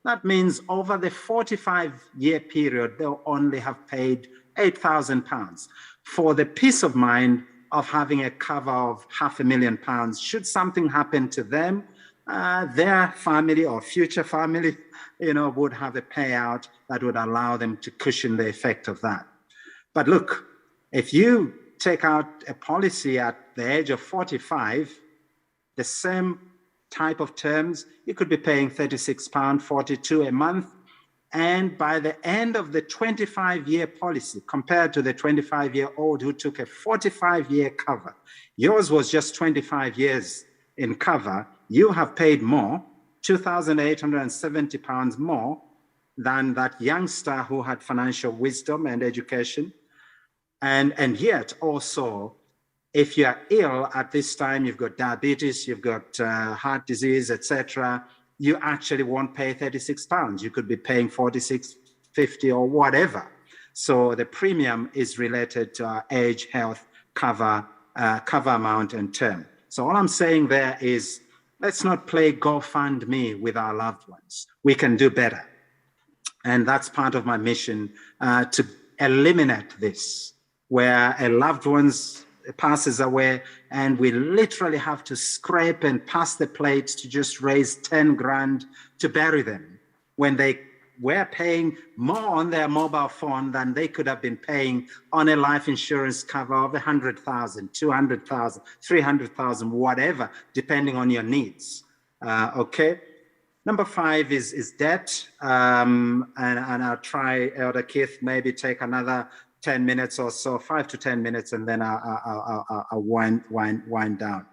Speaker 5: That means over the 45-year period, they'll only have paid £8,000 for the peace of mind of having a cover of £500,000. Should something happen to them, their family or future family, would have a payout that would allow them to cushion the effect of that. But look, if you take out a policy at the age of 45, the same type of terms, you could be paying £36.42 a month. And by the end of the 25-year policy, compared to the 25-year-old who took a 45-year cover, yours was just 25 years in cover, you have paid more, £2,870 more than that youngster who had financial wisdom and education. And yet also, if you're ill at this time, you've got diabetes, you've got heart disease, etc., you actually won't pay £36. You could be paying $46.50 or whatever. So the premium is related to our age, health, cover amount, and term. So all I'm saying there is, let's not play GoFundMe with our loved ones. We can do better. And that's part of my mission, to eliminate this, where a loved one passes away and we literally have to scrape and pass the plate to just raise 10 grand to bury them, when they were paying more on their mobile phone than they could have been paying on a life insurance cover of 100,000, 200,000, 300,000, whatever, depending on your needs. Okay. Number 5 is debt. And I'll try, Elder Keith, maybe take another 10 minutes or so, 5 to 10 minutes, and then I'll wind down.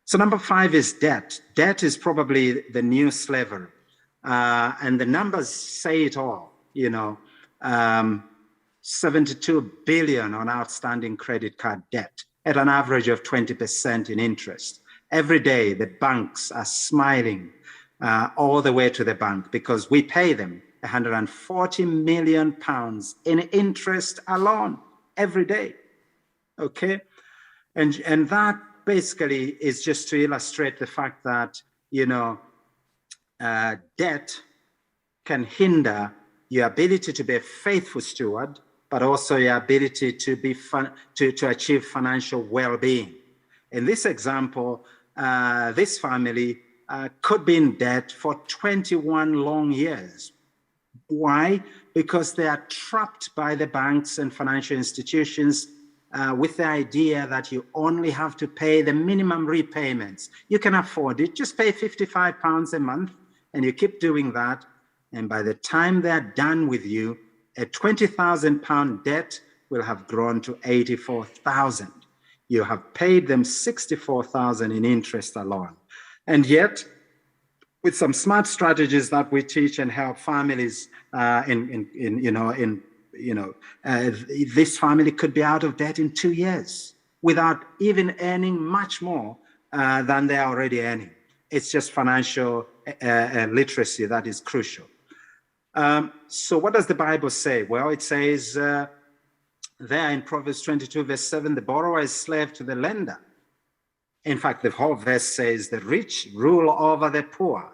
Speaker 5: So number 5 is debt. Debt is probably the new slavery. And the numbers say it all, 72 billion on outstanding credit card debt at an average of 20% in interest. Every day, the banks are smiling all the way to the bank, because we pay them 140 million pounds in interest alone every day. Okay. And that basically is just to illustrate the fact that, debt can hinder your ability to be a faithful steward, but also your ability to be to achieve financial well-being. In this example, this family could be in debt for 21 long years. Why? Because they are trapped by the banks and financial institutions with the idea that you only have to pay the minimum repayments. You can afford it, just pay £55 a month, and you keep doing that. And by the time they're done with you, a £20,000 debt will have grown to 84,000. You have paid them 64,000 in interest alone. And yet, with some smart strategies that we teach and help families this family could be out of debt in 2 years without even earning much more than they're already earning. It's just financial literacy that is crucial. So what does the Bible say? Well, it says there in Proverbs 22, verse 7, the borrower is slave to the lender. In fact, the whole verse says the rich rule over the poor,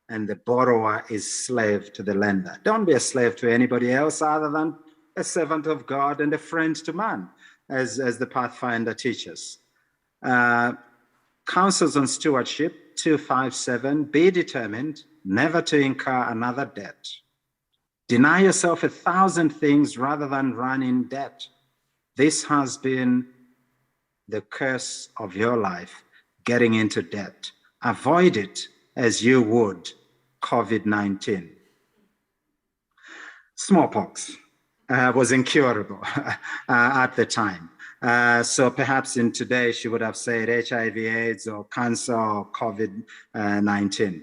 Speaker 5: and the borrower is slave to the lender. Don't be a slave to anybody else other than a servant of God and a friend to man, as the Pathfinder teaches. Counsels on Stewardship 257, be determined never to incur another debt. Deny yourself 1,000 things rather than run in debt. This has been the curse of your life, getting into debt. Avoid it as you would COVID-19. Smallpox was incurable at the time. So perhaps in today she would have said HIV, AIDS, or cancer, or COVID-19.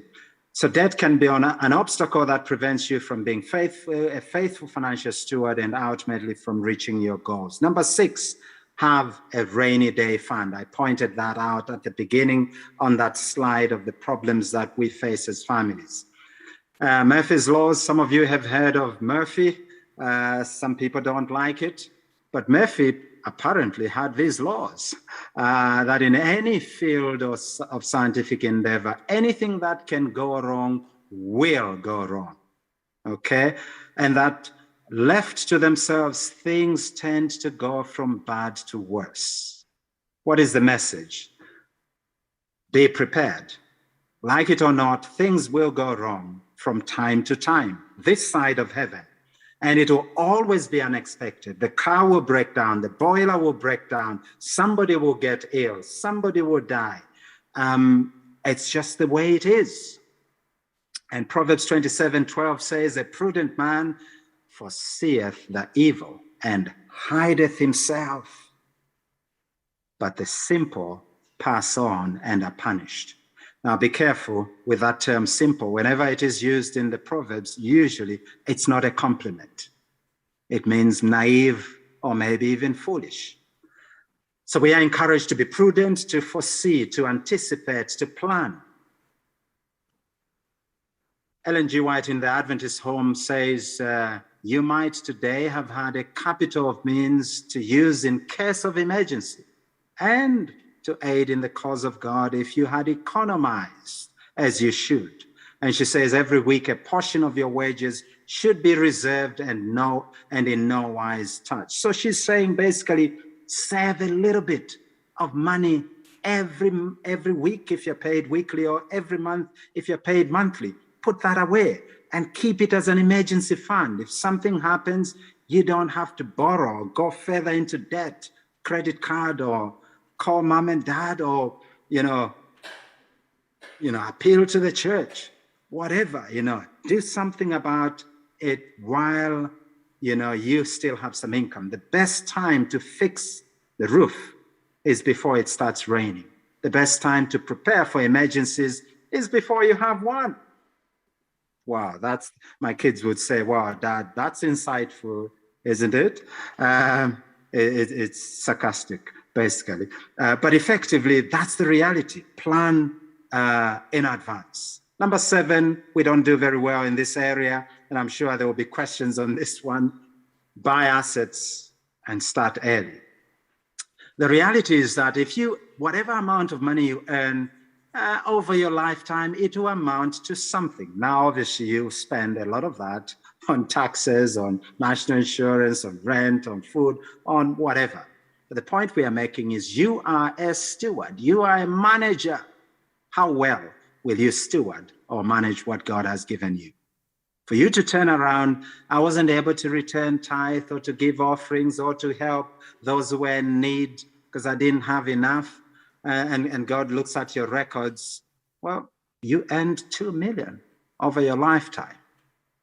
Speaker 5: So debt can be an obstacle that prevents you from being a faithful financial steward and ultimately from reaching your goals. Number 6, have a rainy day fund. I pointed that out at the beginning on that slide of the problems that we face as families. Murphy's Laws, some of you have heard of Murphy. Some people don't like it, but Murphy apparently had these laws that in any field of scientific endeavor, anything that can go wrong will go wrong, okay? And that left to themselves, things tend to go from bad to worse. What is the message? Be prepared. Like it or not, things will go wrong from time to time, this side of heaven. And it will always be unexpected. The car will break down, the boiler will break down, somebody will get ill, somebody will die. It's just the way it is. And Proverbs 27:12 says, a prudent man foreseeth the evil and hideth himself, but the simple pass on and are punished. Now be careful with that term simple. Whenever it is used in the Proverbs, usually it's not a compliment. It means naive or maybe even foolish. So we are encouraged to be prudent, to foresee, to anticipate, to plan. Ellen G. White in the Adventist Home says, you might today have had a capital of means to use in case of emergency, and to aid in the cause of God if you had economized as you should. And she says every week a portion of your wages should be reserved and in no wise touched. So she's saying basically save a little bit of money every week if you're paid weekly, or every month if you're paid monthly. Put that away and keep it as an emergency fund. If something happens, you don't have to borrow, go further into debt, credit card, or call mom and dad, or appeal to the church. Whatever, do something about it while, you still have some income. The best time to fix the roof is before it starts raining. The best time to prepare for emergencies is before you have one. Wow, my kids would say, wow, Dad, that's insightful, isn't it? It's sarcastic, basically. But effectively, that's the reality. Plan in advance. Number 7, we don't do very well in this area, and I'm sure there will be questions on this one. Buy assets and start early. The reality is that whatever amount of money you earn over your lifetime, it will amount to something. Now, obviously, you spend a lot of that on taxes, on national insurance, on rent, on food, on whatever. But the point we are making is you are a steward. You are a manager. How well will you steward or manage what God has given you? For you to turn around, I wasn't able to return tithe or to give offerings or to help those who were in need because I didn't have enough. And God looks at your records. Well, you earned $2 million over your lifetime.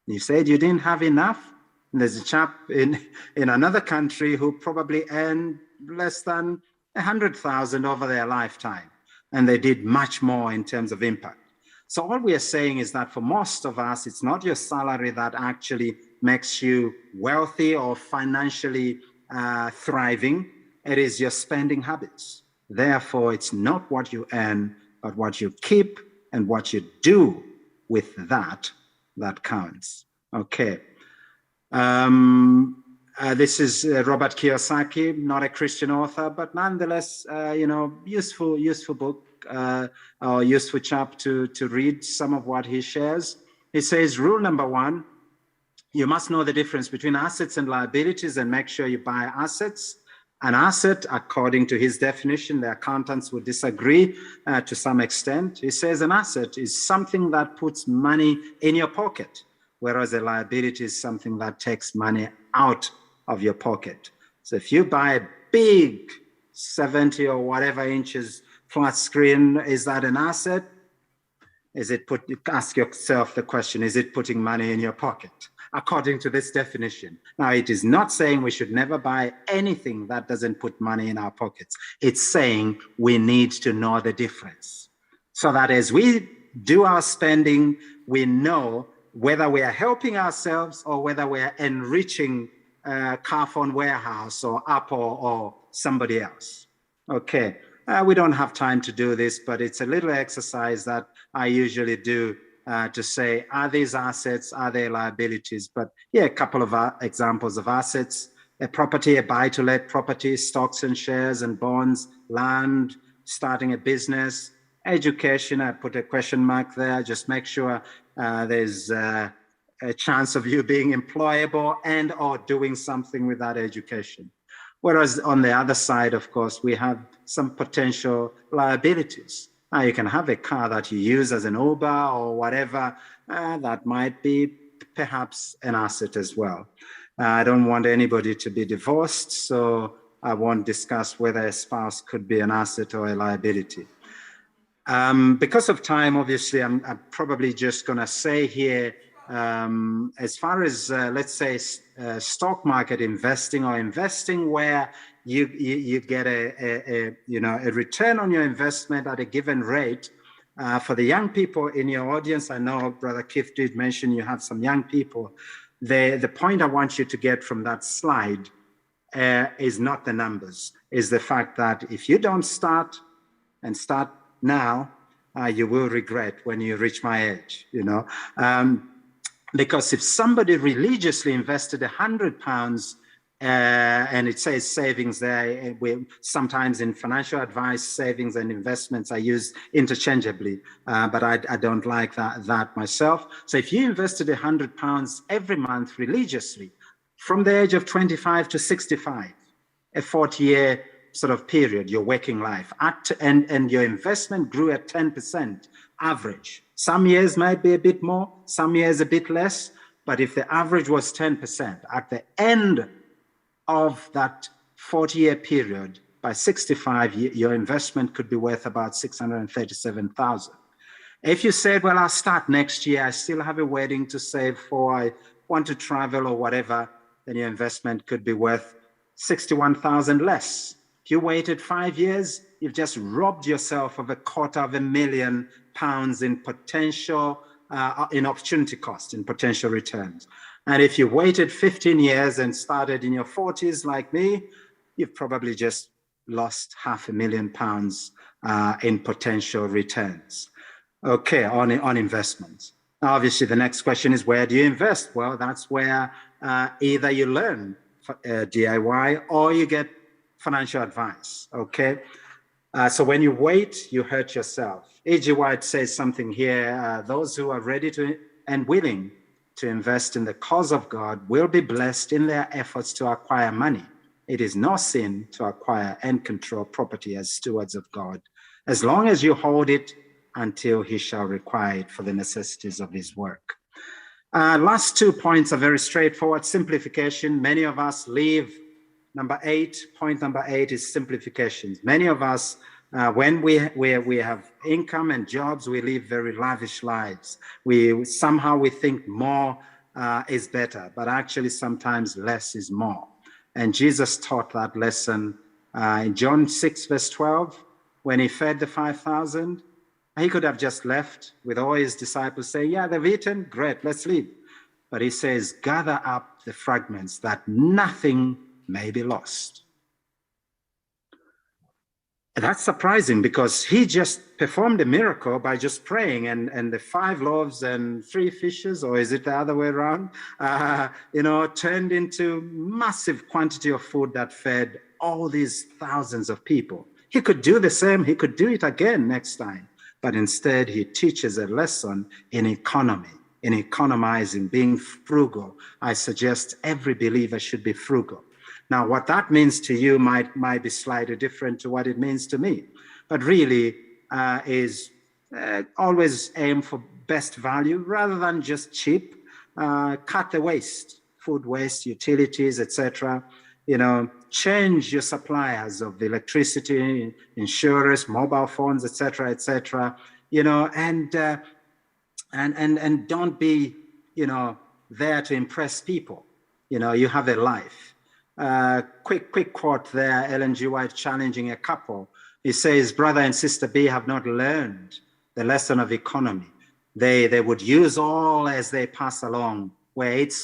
Speaker 5: You said you didn't have enough. And there's a chap in another country who probably earned less than 100,000 over their lifetime. And they did much more in terms of impact. So all we are saying is that for most of us, it's not your salary that actually makes you wealthy or financially thriving. It is your spending habits. Therefore, it's not what you earn, but what you keep and what you do with that counts. Okay. This is Robert Kiyosaki, not a Christian author, but nonetheless, useful book or useful chap to read some of what he shares. He says, rule number 1, you must know the difference between assets and liabilities and make sure you buy assets. An asset, according to his definition, the accountants would disagree to some extent. He says an asset is something that puts money in your pocket, whereas a liability is something that takes money out of your pocket. So if you buy a big 70 or whatever inches flat screen, is that an asset? Ask yourself the question, is it putting money in your pocket? According to this definition. Now, it is not saying we should never buy anything that doesn't put money in our pockets. It's saying we need to know the difference so that as we do our spending, we know whether we are helping ourselves or whether we are enriching Carphone Warehouse or Apple or somebody else. Okay, we don't have time to do this, but it's a little exercise that I usually do to say, are these assets, are they liabilities? But yeah, a couple of examples of assets: a property, a buy-to-let property, stocks and shares and bonds, land, starting a business, education. I put a question mark there. Just make sure there's a chance of you being employable and or doing something with that education. Whereas on the other side, of course, we have some potential liabilities. Now, you can have a car that you use as an Uber or whatever. That might be perhaps an asset as well. I don't want anybody to be divorced, so I won't discuss whether a spouse could be an asset or a liability. Because of time, obviously, I'm probably just going to say here, as far as, let's say, stock market investing or investing where you get a return on your investment at a given rate. For the young people in your audience, I know Brother Keith did mention you have some young people. The point I want you to get from that slide is not the numbers, is the fact that if you don't start now, you will regret when you reach my age, because if somebody religiously invested £100 and it says savings there. Sometimes in financial advice, savings and investments are used interchangeably, but I don't like that myself. So if you invested £100 every month religiously from the age of 25 to 65, a 40-year sort of period, your working life, and your investment grew at 10% average. Some years might be a bit more, some years a bit less, but if the average was 10%, at the end of that 40-year period, by 65, your investment could be worth about 637,000. If you said, well, I'll start next year, I still have a wedding to save for, I want to travel or whatever, then your investment could be worth 61,000 less. If you waited 5 years, you've just robbed yourself of £250,000 in potential, in opportunity cost, in potential returns. And if you waited 15 years and started in your 40s like me, you've probably just lost £500,000 in potential returns. Okay, on investments. Now, obviously, the next question is, where do you invest? Well, that's where either you learn DIY or you get financial advice, okay? So when you wait, you hurt yourself. E.G. White says something here, those who are ready to and willing to invest in the cause of God will be blessed in their efforts to acquire money. It is no sin to acquire and control property as stewards of God, as long as you hold it until he shall require it for the necessities of his work. Last 2 points are very straightforward. Simplification. Many of us live, point number 8 is simplifications. Many of us, when we have income and jobs, we live very lavish lives. We think more is better, but actually sometimes less is more. And Jesus taught that lesson in John 6, verse 12, when he fed the 5,000. He could have just left with all his disciples saying, yeah, they've eaten, great, let's leave. But he says, gather up the fragments that nothing may be lost. And that's surprising because he just performed a miracle by just praying, and the 5 loaves and 3 fishes, or is it the other way around, turned into massive quantity of food that fed all these thousands of people. He could do the same, he could do it again next time. But instead, he teaches a lesson in economy, in economizing, being frugal. I suggest every believer should be frugal. Now, what that means to you might be slightly different to what it means to me, but really is always aim for best value rather than just cheap. Cut the waste, food waste, utilities, etc. Change your suppliers of electricity, insurance, mobile phones, etc., etc. And don't be, there to impress people. You have a life. Quick quote there, Ellen G. White challenging a couple. He says, brother and sister B have not learned the lesson of economy. They would use all as they pass along, were it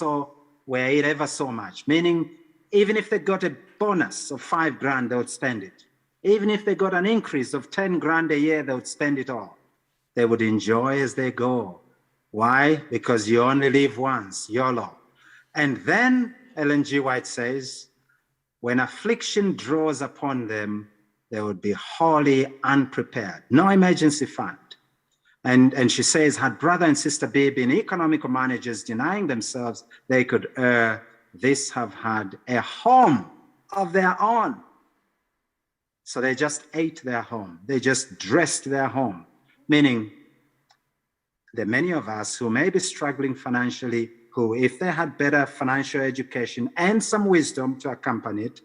Speaker 5: ever so much. Meaning, even if they got a bonus of $5,000, they would spend it. Even if they got an increase of $10,000 a year, they would spend it all. They would enjoy as they go. Why? Because you only live once, YOLO. And then Ellen G. White says, when affliction draws upon them, they would be wholly unprepared. No emergency fund. And she says, had brother and sister B been economical managers denying themselves, they could this have had a home of their own. So they just ate their home. They just dressed their home. Meaning, there are many of us who may be struggling financially, who, if they had better financial education and some wisdom to accompany it,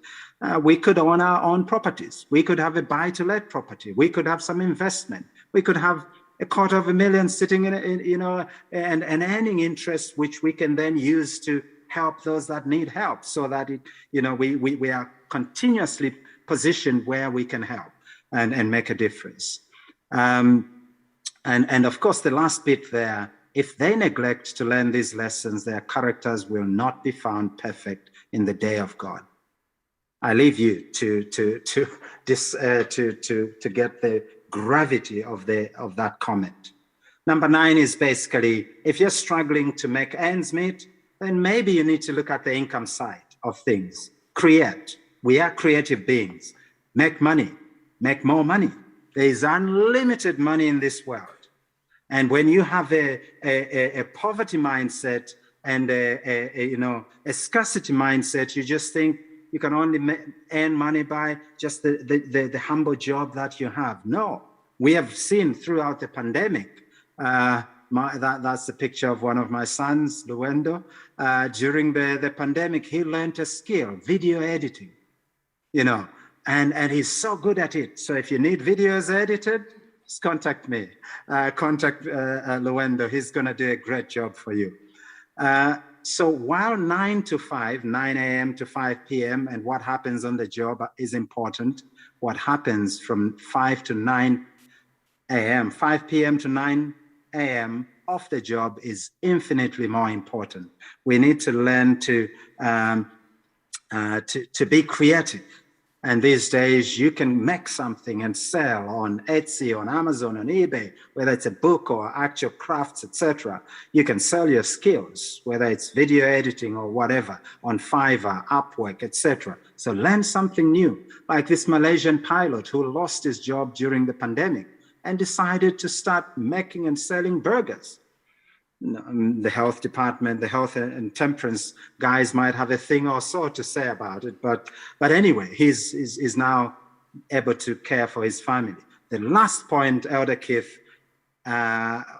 Speaker 5: we could own our own properties. We could have a buy-to-let property. We could have some investment. We could have $250,000 sitting in and earning interest, which we can then use to help those that need help, so that we are continuously positioned where we can help and make a difference. And of course, the last bit there, if they neglect to learn these lessons, their characters will not be found perfect in the day of God. I leave you to get the gravity of that comment. Number 9 is basically, if you're struggling to make ends meet, then maybe you need to look at the income side of things. create. We are creative beings. Make money, make more money. There is unlimited money in this world. And when you have a poverty mindset and a scarcity mindset, you just think you can only earn money by just the humble job that you have. No, we have seen throughout the pandemic. That's the picture of one of my sons, Luendo. During the pandemic, he learned a skill, video editing, and he's so good at it. So if you need videos edited, just contact me. Contact Luendo. He's going to do a great job for you. So while 9 a.m. to 5 p.m. and what happens on the job is important, what happens from 5 to 9 a.m., 5 p.m. to 9 a.m. off the job is infinitely more important. We need to learn to be creative. And these days, you can make something and sell on Etsy, on Amazon, on eBay, whether it's a book or actual crafts, etc. You can sell your skills, whether it's video editing or whatever, on Fiverr, Upwork, etc. So learn something new, like this Malaysian pilot who lost his job during the pandemic and decided to start making and selling burgers. The health department, the health and temperance guys might have a thing or so to say about it, but anyway, he's now able to care for his family. The last point, Elder Keith,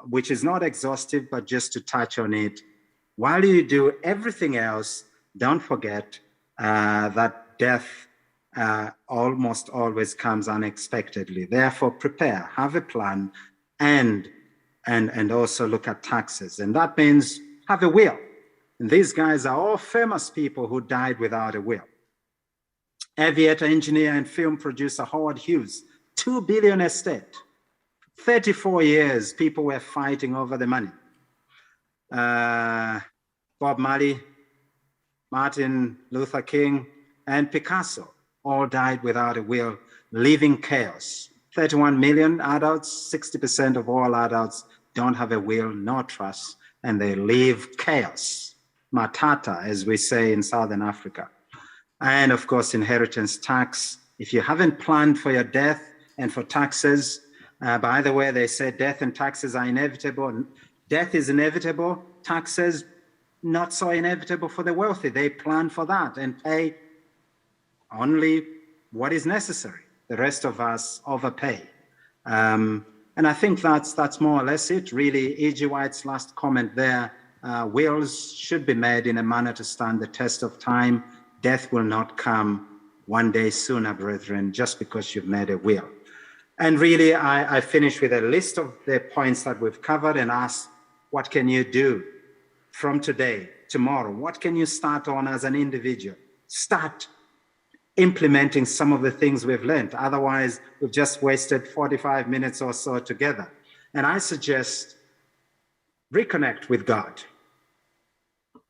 Speaker 5: which is not exhaustive, but just to touch on it, while you do everything else, don't forget that death almost always comes unexpectedly. Therefore, prepare, have a plan, and also look at taxes. And that means have a will. And these guys are all famous people who died without a will. Aviator, engineer, and film producer Howard Hughes, $2 billion estate. 34 years, people were fighting over the money. Bob Marley, Martin Luther King, and Picasso all died without a will, leaving chaos. 31 million adults, 60% of all adults don't have a will, no trust, and they leave chaos. Matata, as we say in Southern Africa. And of course, inheritance tax. If you haven't planned for your death and for taxes, by the way, they say death and taxes are inevitable. Death is inevitable, taxes not so inevitable for the wealthy. They plan for that and pay only what is necessary. The rest of us overpay. And I think that's more or less it, really. E.G. White's last comment there, wills should be made in a manner to stand the test of time. Death will not come one day sooner, brethren, just because you've made a will. And really, I finish with a list of the points that we've covered and ask, what can you do from today, tomorrow? What can you start on as an individual? Start implementing some of the things we've learned. Otherwise, we've just wasted 45 minutes or so together. And I suggest reconnect with God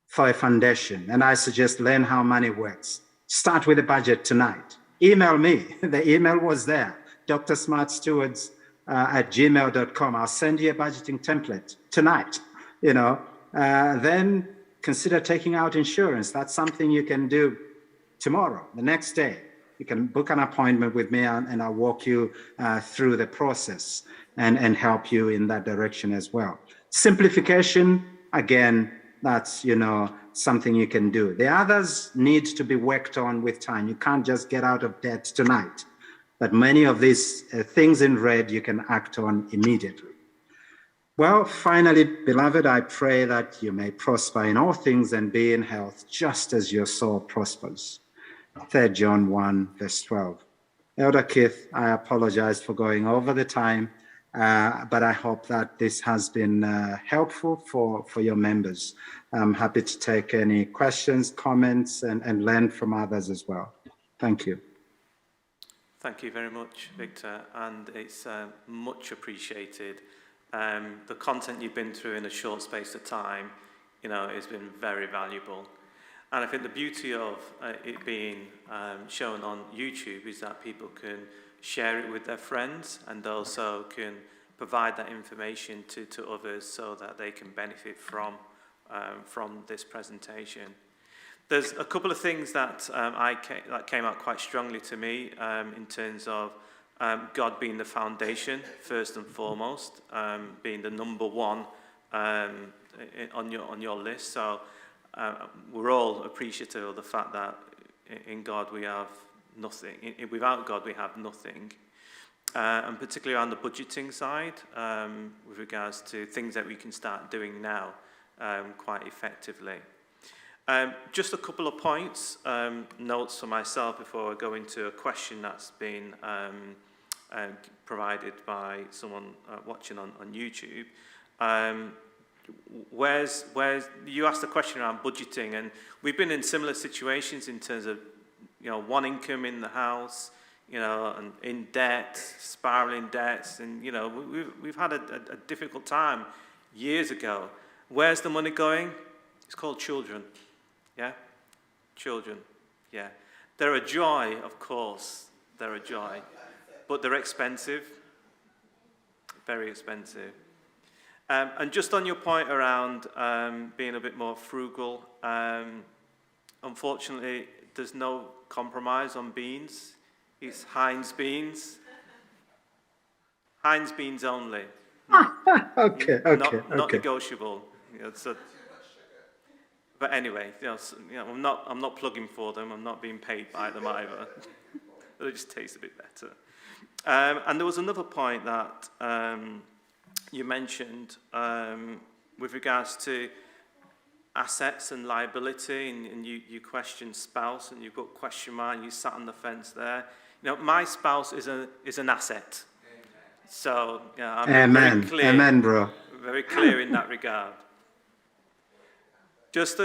Speaker 5: for a foundation. And I suggest learn how money works. Start with a budget tonight. Email me. The email was there, drsmartstewards@gmail.com. I'll send you a budgeting template tonight. Then consider taking out insurance. That's something you can do tomorrow, the next day. You can book an appointment with me and I'll walk you through the process and help you in that direction as well. Simplification, again, that's, something you can do. The others need to be worked on with time. You can't just get out of debt tonight. But many of these things in red you can act on immediately. Well, finally, beloved, I pray that you may prosper in all things and be in health, just as your soul prospers. 3 John 1, verse 12. Elder Keith, I apologize for going over the time, but I hope that this has been helpful for your members. I'm happy to take any questions, comments, and learn from others as well. Thank you.
Speaker 1: Thank you very much, Victor, and it's much appreciated. The content you've been through in a short space of time, has been very valuable. And I think the beauty of it being shown on YouTube is that people can share it with their friends and also can provide that information to others so that they can benefit from this presentation. There's a couple of things that that came out quite strongly to me in terms of God being the foundation, first and foremost, being the number one on your list. So we're all appreciative of the fact that in God we have nothing. Without God we have nothing. And particularly around the budgeting side, with regards to things that we can start doing now quite effectively. Just a couple of points, notes for myself before I go into a question that's been provided by someone watching on YouTube. Where's you asked a question around budgeting, and we've been in similar situations in terms of, one income in the house, and in debt, spiraling debts, and we've had a difficult time years ago. Where's the money going? It's called children. Yeah, children. Yeah, they're a joy, of course. They're a joy, but they're expensive. Very expensive. And just on your point around being a bit more frugal, unfortunately, there's no compromise on beans. It's Heinz beans. Heinz beans only.
Speaker 5: Okay.
Speaker 1: Not negotiable. But anyway, I'm not plugging for them. I'm not being paid by them either. But it just tastes a bit better. And there was another point that you mentioned with regards to assets and liability, and you questioned spouse, and you put question mark, and you sat on the fence there. My spouse is an asset. So I'm
Speaker 5: Amen.
Speaker 1: very clear.
Speaker 5: Amen, bro.
Speaker 1: Very clear in that regard. Just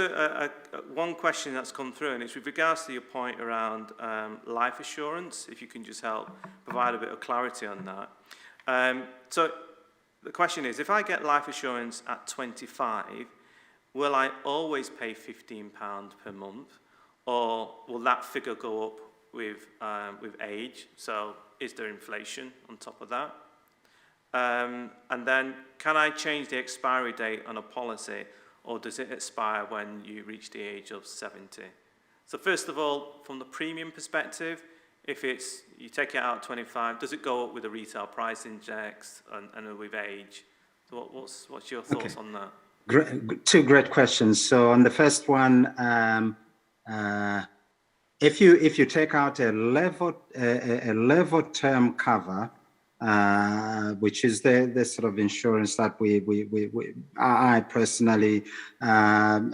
Speaker 1: one question that's come through, and it's with regards to your point around life assurance, if you can just help provide a bit of clarity on that. So the question is, if I get life assurance at 25, will I always pay £15 per month, or will that figure go up with age? So is there inflation on top of that? And then can I change the expiry date on a policy, or does it expire when you reach the age of 70? So first of all, from the premium perspective, if you take it out at 25, does it go up with the retail price index and with age? So what's your thoughts on that?
Speaker 5: Two great questions. So on the first one, if you take out a level term cover, which is the sort of insurance that I personally, I'm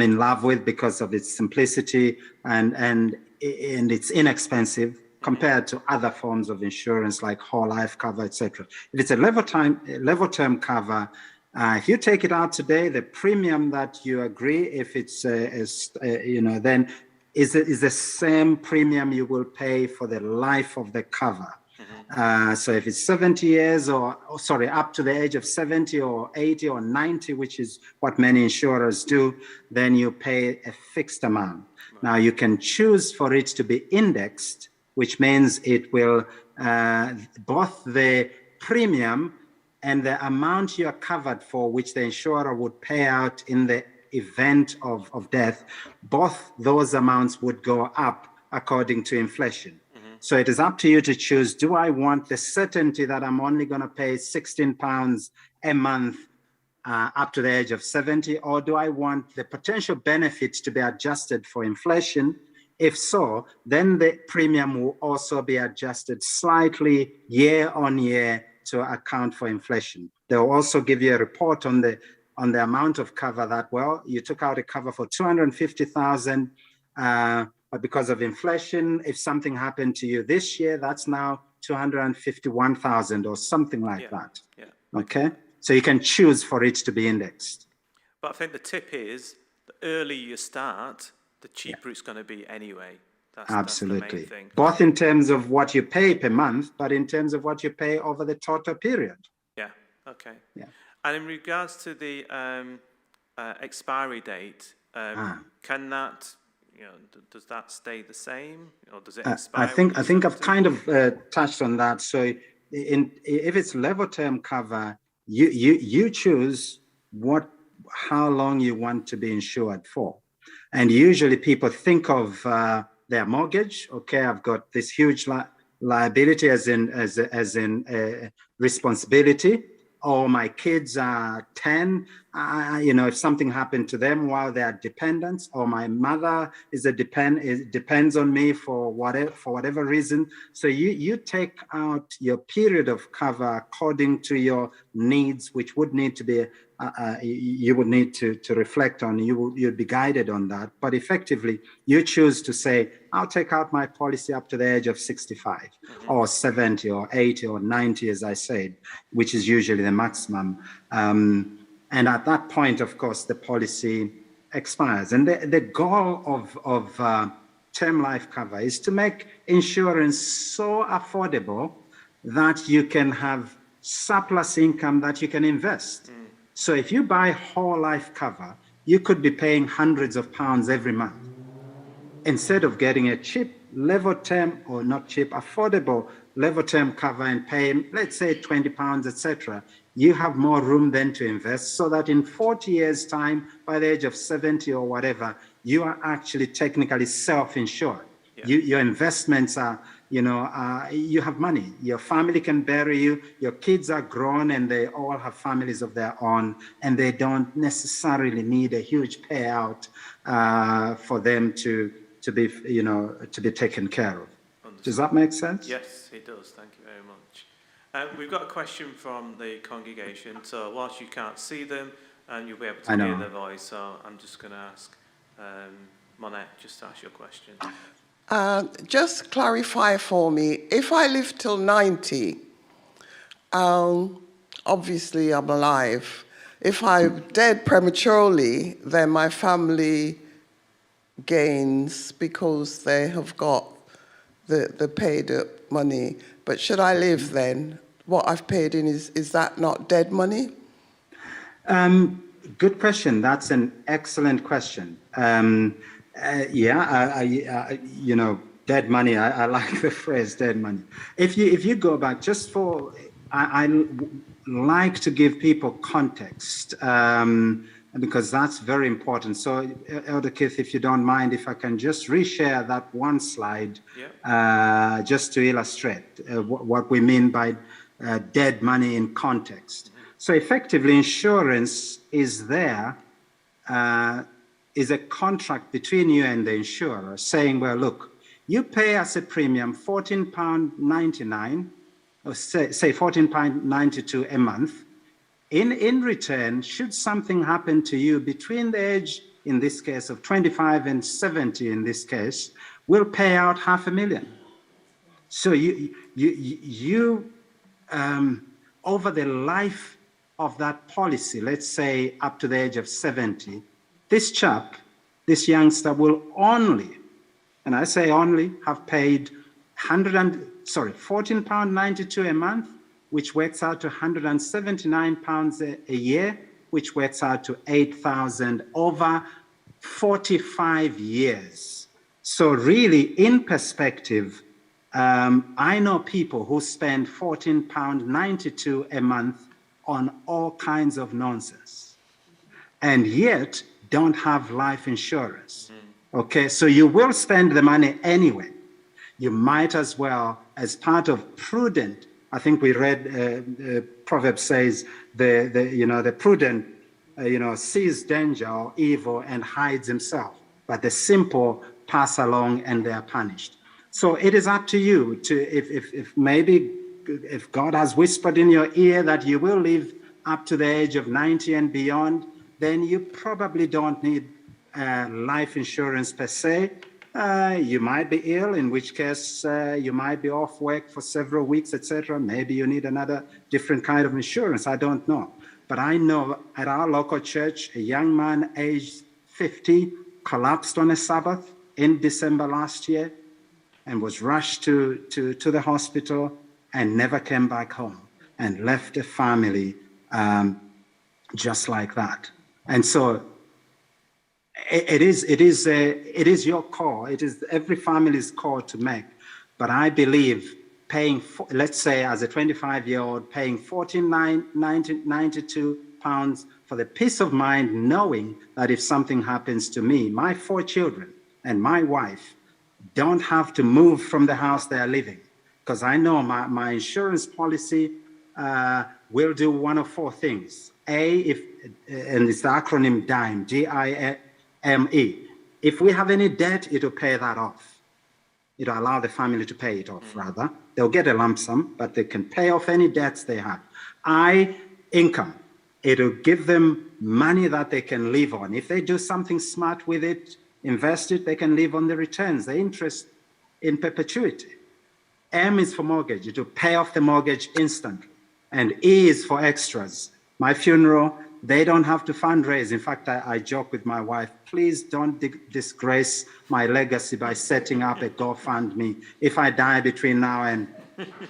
Speaker 5: in love with because of its simplicity and it's inexpensive compared to other forms of insurance like whole life cover, etc. If it's a level term cover, if you take it out today, the premium that you agree, if it's then is the same premium you will pay for the life of the cover. So if it's 70 years up to the age of 70 or 80 or 90, which is what many insurers do, then you pay a fixed amount. Right. Now you can choose for it to be indexed, which means it will, both the premium and the amount you're covered for, which the insurer would pay out in the event of death, both those amounts would go up according to inflation. So it is up to you to choose, do I want the certainty that I'm only going to pay £16 a month up to the age of 70, or do I want the potential benefits to be adjusted for inflation? If so, then the premium will also be adjusted slightly year on year to account for inflation. They'll also give you a report on the amount of cover that, well, you took out a cover for 250,000, but because of inflation, if something happened to you this year, that's now 251,000 or something like that.
Speaker 1: Yeah.
Speaker 5: Okay, so you can choose for it to be indexed.
Speaker 1: But I think the tip is, the earlier you start, the cheaper it's going to be anyway.
Speaker 5: Absolutely.
Speaker 1: That's the main thing.
Speaker 5: Both in terms of what you pay per month, but in terms of what you pay over the total period.
Speaker 1: Yeah. Okay.
Speaker 5: Yeah.
Speaker 1: And in regards to the expiry date, can that, does that stay the same, or does it expire?
Speaker 5: I think I've kind of touched on that. So if it's level term cover, you choose how long you want to be insured for. And usually people think of their mortgage. Okay, I've got this huge liability as in responsibility, or my kids are 10, if something happened to them while they are dependents, or my mother depends on me for whatever reason. So you take out your period of cover according to your needs, which would need to be you would need to reflect on. You'd be guided on that. But effectively, you choose to say, I'll take out my policy up to the age of 65 or 70 or 80 or 90, as I said, which is usually the maximum. And at that point, of course, the policy expires. And the goal of term life cover is to make insurance so affordable that you can have surplus income that you can invest. So if you buy whole life cover, you could be paying hundreds of pounds every month. Instead of getting a cheap level term, or not cheap, affordable level term cover and paying, let's say, £20, etc., you have more room then to invest, so that in 40 years' time, by the age of 70 or whatever, you are actually technically self-insured. Yeah. Your investments are, you have money. Your family can bury you. Your kids are grown and they all have families of their own, and they don't necessarily need a huge payout for them to be taken care of. Understood. Does that make sense?
Speaker 1: Yes, it does. Thank you very much. We've got a question from the congregation. So whilst you can't see them, you'll be able to hear their voice. So I'm just going to ask Monette just to ask your question.
Speaker 6: Just clarify for me, if I live till 90, obviously I'm alive. If I'm dead prematurely, then my family gains because they have got the paid up money. But should I live then? What I've paid in, is that not dead money?
Speaker 5: Good question. That's an excellent question. Dead money. I like the phrase dead money. If you go back, just for, I like to give people context because that's very important. So, Elder Keith, if you don't mind, if I can just reshare that one slide, just to illustrate what we mean by dead money in context. So, effectively, insurance is there. Is a contract between you and the insurer saying, well, look, you pay us a premium £14.99, or say £14.92 a month. In return, should something happen to you between the age, in this case, of 25 and 70, in this case, we'll pay out £500,000. So you over the life of that policy, let's say up to the age of 70, this chap, this youngster will only, and I say only, have paid £14.92 a month, which works out to £179 a year, which works out to £8,000 over 45 years. So really, in perspective, I know people who spend £14.92 a month on all kinds of nonsense, and yet don't have life insurance. Okay, so you will spend the money anyway. You might as well, as part of prudent, I think we read, Proverbs says, the prudent, sees danger or evil and hides himself, but the simple pass along and they are punished. So it is up to you to, if God has whispered in your ear that you will live up to the age of 90 and beyond, then you probably don't need life insurance per se. You might be ill, in which case you might be off work for several weeks, etc. Maybe you need another different kind of insurance. I don't know. But I know at our local church, a young man aged 50 collapsed on a Sabbath in December last year and was rushed to the hospital and never came back home and left a family just like that. And so it is your call. It is every family's call to make. But I believe paying, let's say as a 25-year-old, paying £14.92 pounds for the peace of mind knowing that if something happens to me, my 4 children and my wife don't have to move from the house they are living. Because I know my insurance policy will do one of 4 things. And it's the acronym DIME, D-I-M-E. If we have any debt, it'll pay that off. It'll allow the family to pay it off, rather. They'll get a lump sum, but they can pay off any debts they have. Income. It'll give them money that they can live on. If they do something smart with it, invest it, they can live on the returns, the interest in perpetuity. M is for mortgage. It will pay off the mortgage instantly. And E is for extras. My funeral, they don't have to fundraise. In fact, I joke with my wife, please don't disgrace my legacy by setting up a GoFundMe. If I die between now and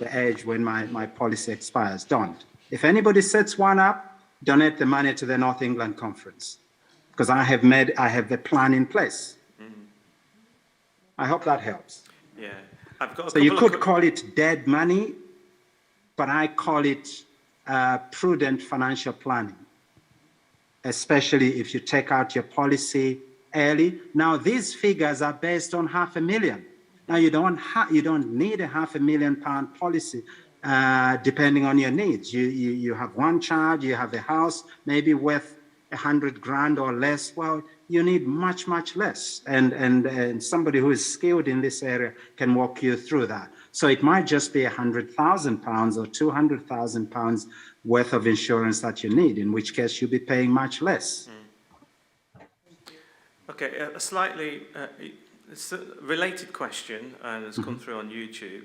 Speaker 5: the age when my policy expires, don't. If anybody sets one up, donate the money to the North England Conference, because I have the plan in place. I hope that helps.
Speaker 1: Yeah. I've got
Speaker 5: So you could call it dead money, but I call it prudent financial planning, especially if you take out your policy early. Now, these figures are based on £500,000. Now, you don't need a £500,000 policy depending on your needs. You have one child, you have a house, maybe worth 100 grand or less. Well, you need much, much less. And somebody who is skilled in this area can walk you through that. So it might just be £100,000 or £200,000 worth of insurance that you need, in which case you'll be paying much less.
Speaker 1: Okay, a slightly it's a related question that's come through on YouTube.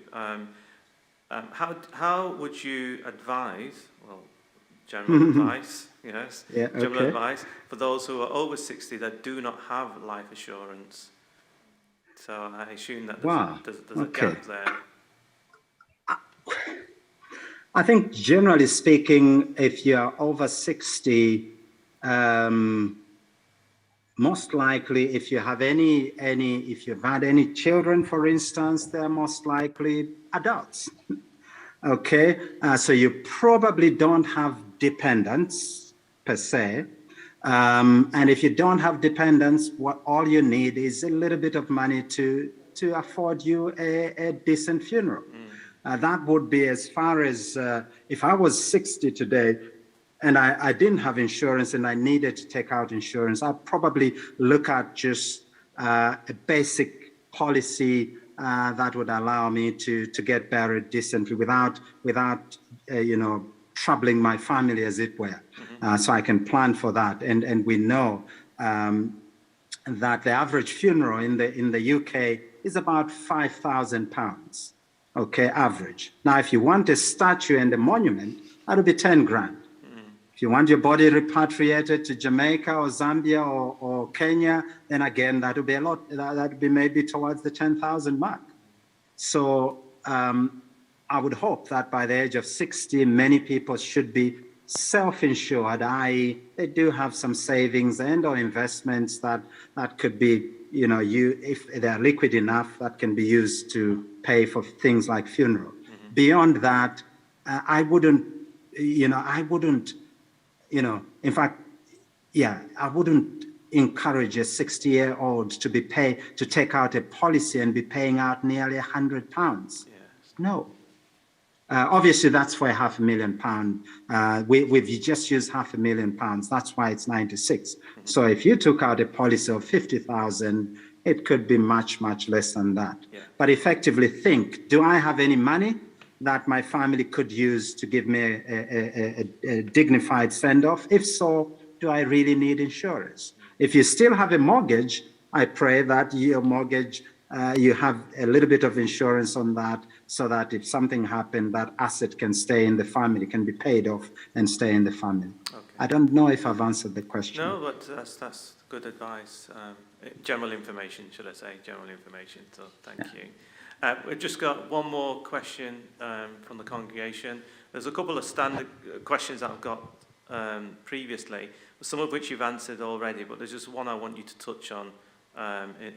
Speaker 1: How would you advise, well, general advice, yes,
Speaker 5: Yeah,
Speaker 1: general
Speaker 5: okay.
Speaker 1: advice for those who are over 60 that do not have life assurance? So I assume that there's a gap there.
Speaker 5: I think generally speaking, if you're over 60, most likely if you have if you've had any children, for instance, they're most likely adults. Okay, so you probably don't have dependents per se. And if you don't have dependents, all you need is a little bit of money to afford you a decent funeral. That would be as far as, if I was 60 today and I didn't have insurance and I needed to take out insurance, I'd probably look at just a basic policy that would allow me to get buried decently without troubling my family, as it were. So I can plan for that. And we know that the average funeral in the UK is about £5,000. Okay, average. Now, if you want a statue and a monument, that'll be 10 grand. If you want your body repatriated to Jamaica or Zambia or Kenya, then again, that'll be a lot. That'll be maybe towards the 10,000 mark. So I would hope that by the age of 60, many people should be self-insured, i.e. they do have some savings and or investments that could be, if they're liquid enough, that can be used to pay for things like funeral. Beyond that, I wouldn't encourage a 60-year-old to take out a policy and be paying out nearly £100. Yes. No. Obviously, that's for £500,000. We've just used £500,000. That's why it's 96. So if you took out a policy of 50,000, it could be much, much less than that. Yeah. But effectively think, do I have any money that my family could use to give me a dignified send-off? If so, do I really need insurance? If you still have a mortgage, I pray that your mortgage, you have a little bit of insurance on that, so that if something happened, that asset can stay in the family, can be paid off and stay in the family. Okay. I don't know if I've answered the question.
Speaker 1: No, but that's good advice. General information, should I say, general information, so thank you. We've just got one more question from the congregation. There's a couple of standard questions that I've got previously, some of which you've answered already, but there's just one I want you to touch on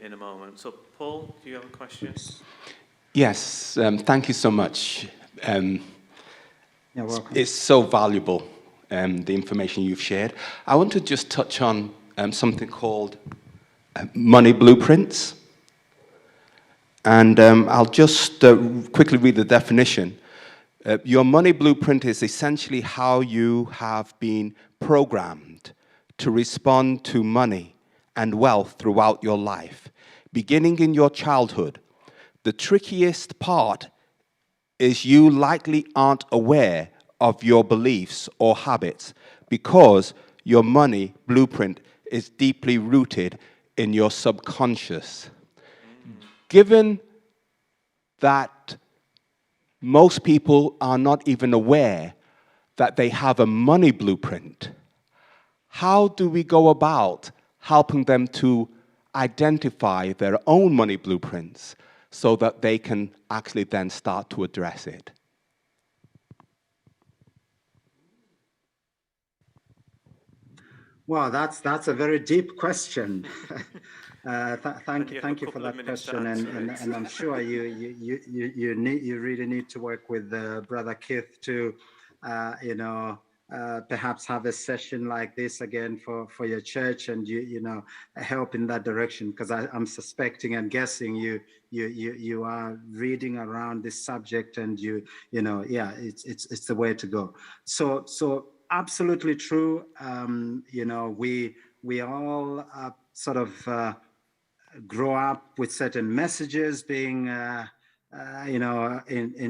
Speaker 1: in a moment. So, Paul, do you have a question?
Speaker 7: Yes, thank you so much.
Speaker 5: You're welcome.
Speaker 7: It's so valuable the information you've shared. I want to just touch on something called money blueprints. And I'll just quickly read the definition. Your money blueprint is essentially how you have been programmed to respond to money and wealth throughout your life, beginning in your childhood. The trickiest part is you likely aren't aware of your beliefs or habits because your money blueprint is deeply rooted in your subconscious. Given that most people are not even aware that they have a money blueprint, how do we go about helping them to identify their own money blueprints so that they can actually then start to address it?
Speaker 5: Well, that's a very deep question. Thank you for that question, and I'm sure you really need to work with Brother Keith to, perhaps have a session like this again for your church, and help in that direction, because I'm suspecting and guessing you are reading around this subject, and it's the way to go. So absolutely true. We all sort of grow up with certain messages being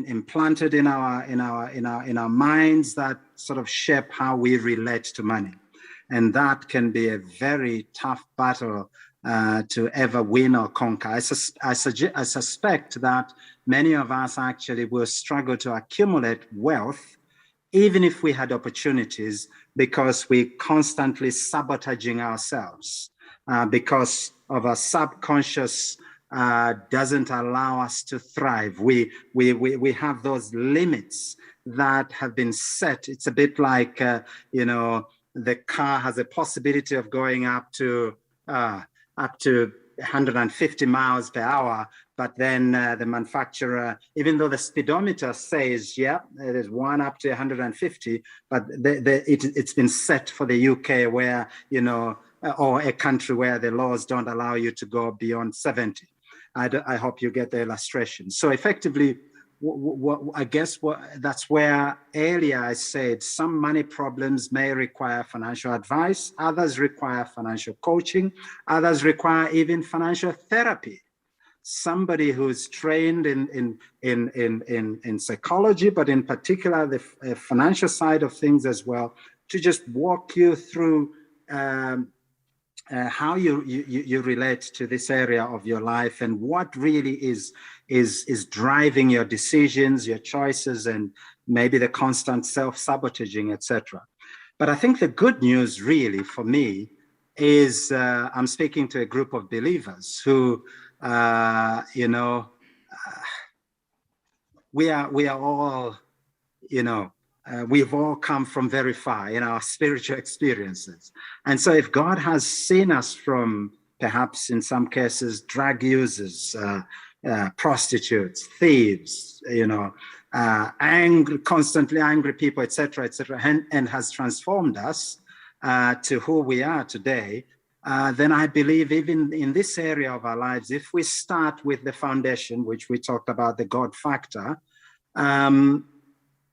Speaker 5: implanted in our minds that sort of shape how we relate to money, and that can be a very tough battle to ever win or conquer. I suspect that many of us actually will struggle to accumulate wealth even if we had opportunities, because we're constantly sabotaging ourselves, because of our subconscious doesn't allow us to thrive. We have those limits that have been set. It's a bit like, the car has a possibility of going up to 150 miles per hour, but then the manufacturer, even though the speedometer says, it is 1 up to 150, but it's been set for the UK where, or a country where the laws don't allow you to go beyond 70. I hope you get the illustration. So effectively, that's where earlier I said some money problems may require financial advice, others require financial coaching, others require even financial therapy. Somebody who's trained in psychology, but in particular the financial side of things as well, to just walk you through how you relate to this area of your life and what really is driving your decisions, your choices, and maybe the constant self-sabotaging, etc. But I think the good news really for me is I'm speaking to a group of believers who, we are all, we've all come from very far in our spiritual experiences. And so if God has seen us from, perhaps in some cases, drug users, prostitutes, thieves, constantly angry people, etc., and has transformed us to who we are today, then I believe even in this area of our lives, if we start with the foundation, which we talked about, the God factor,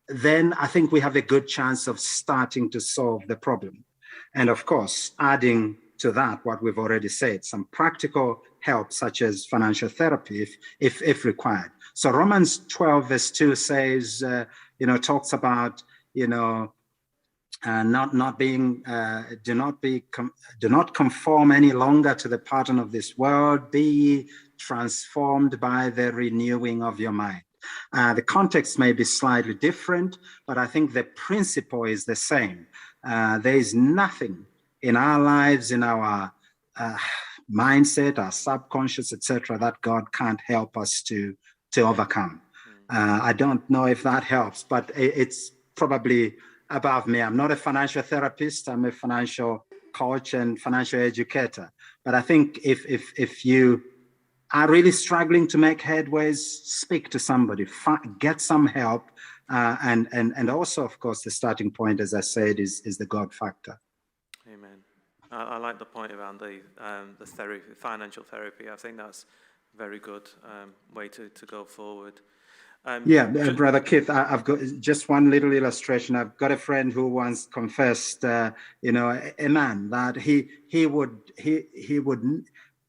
Speaker 5: then I think we have a good chance of starting to solve the problem. And of course, adding to that what we've already said, some practical help such as financial therapy if required. So Romans 12 verse 2 says, talks about, not being, do not conform any longer to the pattern of this world, be transformed by the renewing of your mind. The context may be slightly different, but I think the principle is the same. There is nothing in our lives, in our mindset, our subconscious, etc., that God can't help us to overcome. I don't know if that helps, but it's probably above me. I'm not a financial therapist. I'm a financial coach and financial educator. But I think if you are really struggling to make headways, speak to somebody, get some help, And also, of course, the starting point, as I said, is the God factor.
Speaker 1: Amen. I like the point around the therapy, financial therapy. I think that's a very good way to go forward.
Speaker 5: Brother Keith, I've got just one little illustration. I've got a friend who once confessed, a man that he would,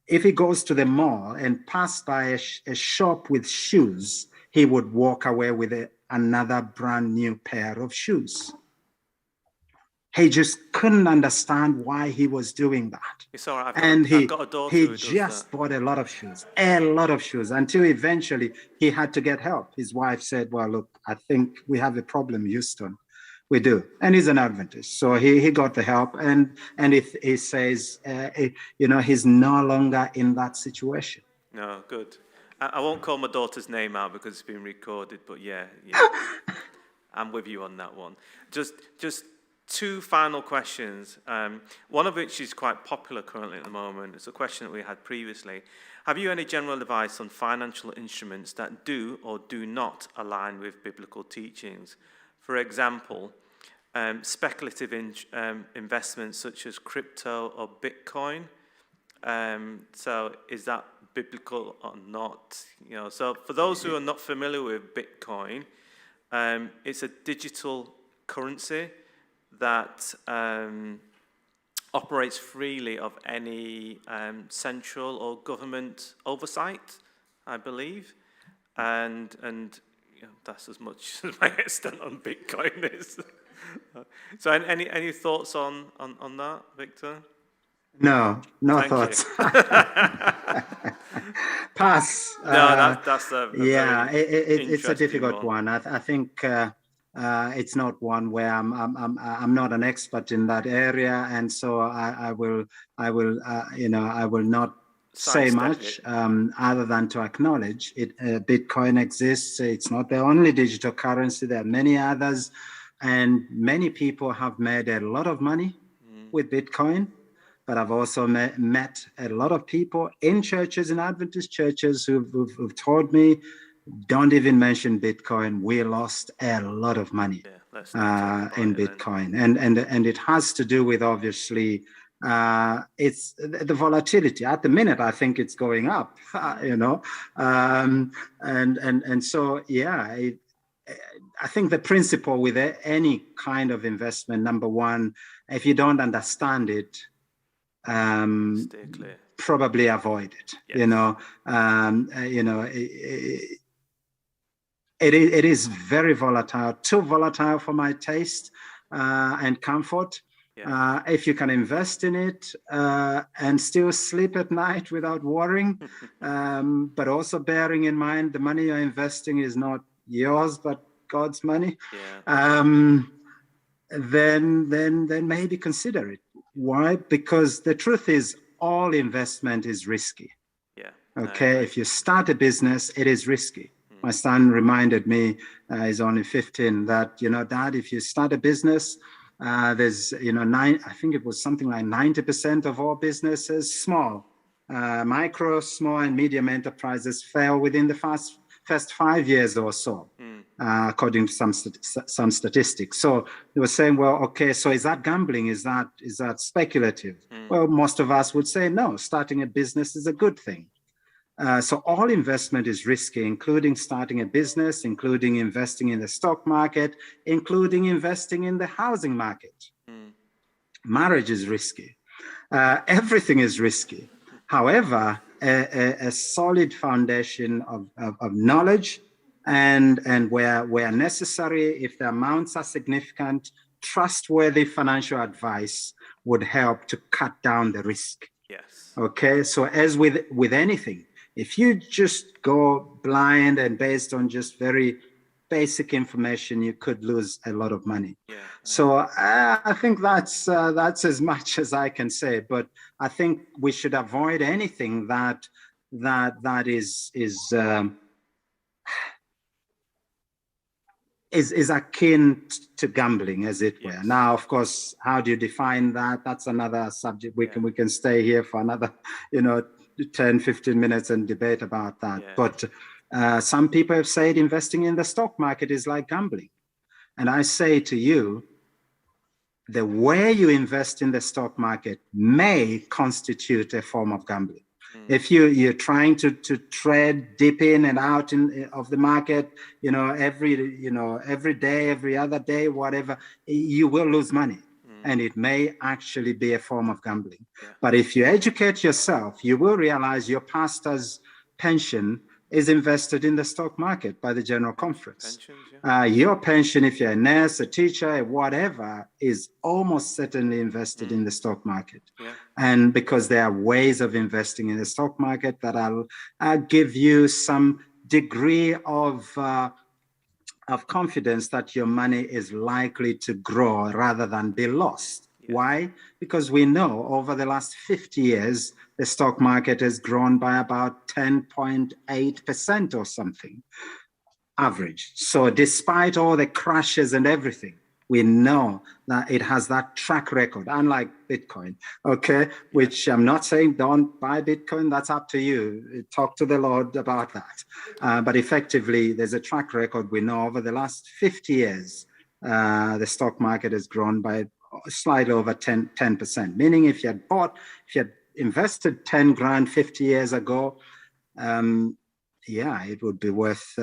Speaker 5: if he goes to the mall and pass by a shop with shoes, he would walk away with another brand new pair of shoes. He just couldn't understand why he was doing that.
Speaker 1: It's all right.
Speaker 5: I've
Speaker 1: got a daughter who does
Speaker 5: just
Speaker 1: that.
Speaker 5: bought a lot of shoes, until eventually he had to get help. His wife said, well, look, I think we have a problem, Houston. We do. And he's an Adventist. So he got the help. And if he says, he's no longer in that situation.
Speaker 1: No, good. I won't call my daughter's name out because it's been recorded, but yeah. I'm with you on that one. Just two final questions, one of which is quite popular currently at the moment. It's a question that we had previously. Have you any general advice on financial instruments that do or do not align with biblical teachings? For example, speculative investments such as crypto or Bitcoin. So is that biblical or not? So for those who are not familiar with Bitcoin, it's a digital currency that operates freely of any central or government oversight, I believe, and that's as much as my extent on Bitcoin is. So, any thoughts on that, Victor?
Speaker 5: No
Speaker 1: Thank
Speaker 5: thoughts. Pass.
Speaker 1: No, that's a
Speaker 5: it's a difficult
Speaker 1: one.
Speaker 5: I think. It's not one where I'm not an expert in that area, and so I will not say much other than to acknowledge it. Bitcoin exists. It's not the only digital currency. There are many others, and many people have made a lot of money with Bitcoin. But I've also met a lot of people in churches, in Adventist churches, who've told me, don't even mention Bitcoin. We lost a lot of money in Bitcoin, and it has to do with, obviously, it's the volatility. At the minute, I think it's going up. And so I think the principle with any kind of investment, number one, if you don't understand it,
Speaker 1: stay clear.
Speaker 5: Probably avoid it. Yes. It is very volatile, too volatile for my taste and comfort. Yeah. If you can invest in it and still sleep at night without worrying, but also bearing in mind the money you're investing is not yours, but God's money, then maybe consider it. Why? Because the truth is, all investment is risky. Yeah. Okay. If you start a business, it is risky. My son reminded me, he's only 15, that, Dad, if you start a business, there's, I think it was something like 90% of all businesses, small, micro, small and medium enterprises fail within the first 5 years or so, according to some statistics. So they were saying, well, okay, so is that gambling? Is that speculative? Well, most of us would say, no, starting a business is a good thing. So all investment is risky, including starting a business, including investing in the stock market, including investing in the housing market. Marriage is risky. Everything is risky. However, a solid foundation of knowledge and where necessary, if the amounts are significant, trustworthy financial advice would help to cut down the risk. Yes. Okay, so as with anything, if you just go blind and based on just very basic information, you could lose a lot of money. Yeah. So I think that's as much as I can say. But I think we should avoid anything that is akin to gambling, as it were. Yes. Now, of course, how do you define that? That's another subject. We can stay here for another 10, 15 minutes and debate about that. Yeah. But Some people have said investing in the stock market is like gambling. And I say to you, the way you invest in the stock market may constitute a form of gambling. If you're trying to trade deep in and out of the market, every day, every other day, whatever, you will lose money. And it may actually be a form of gambling. Yeah. But if you educate yourself, you will realize your pastor's pension is invested in the stock market by the General Conference. Pensions, yeah. Your pension, if you're a nurse, a teacher, whatever, is almost certainly invested in the stock market. Yeah. And because there are ways of investing in the stock market that I'll give you some degree of confidence that your money is likely to grow rather than be lost. Yeah. Why? Because we know over the last 50 years, the stock market has grown by about 10.8% or something, average. So despite all the crashes and everything, we know that it has that track record, unlike Bitcoin, okay? Which I'm not saying don't buy Bitcoin, that's up to you. Talk to the Lord about that. But effectively, there's a track record. We know over the last 50 years, the stock market has grown by slightly over 10%, meaning if you had invested 10 grand 50 years ago, it would be worth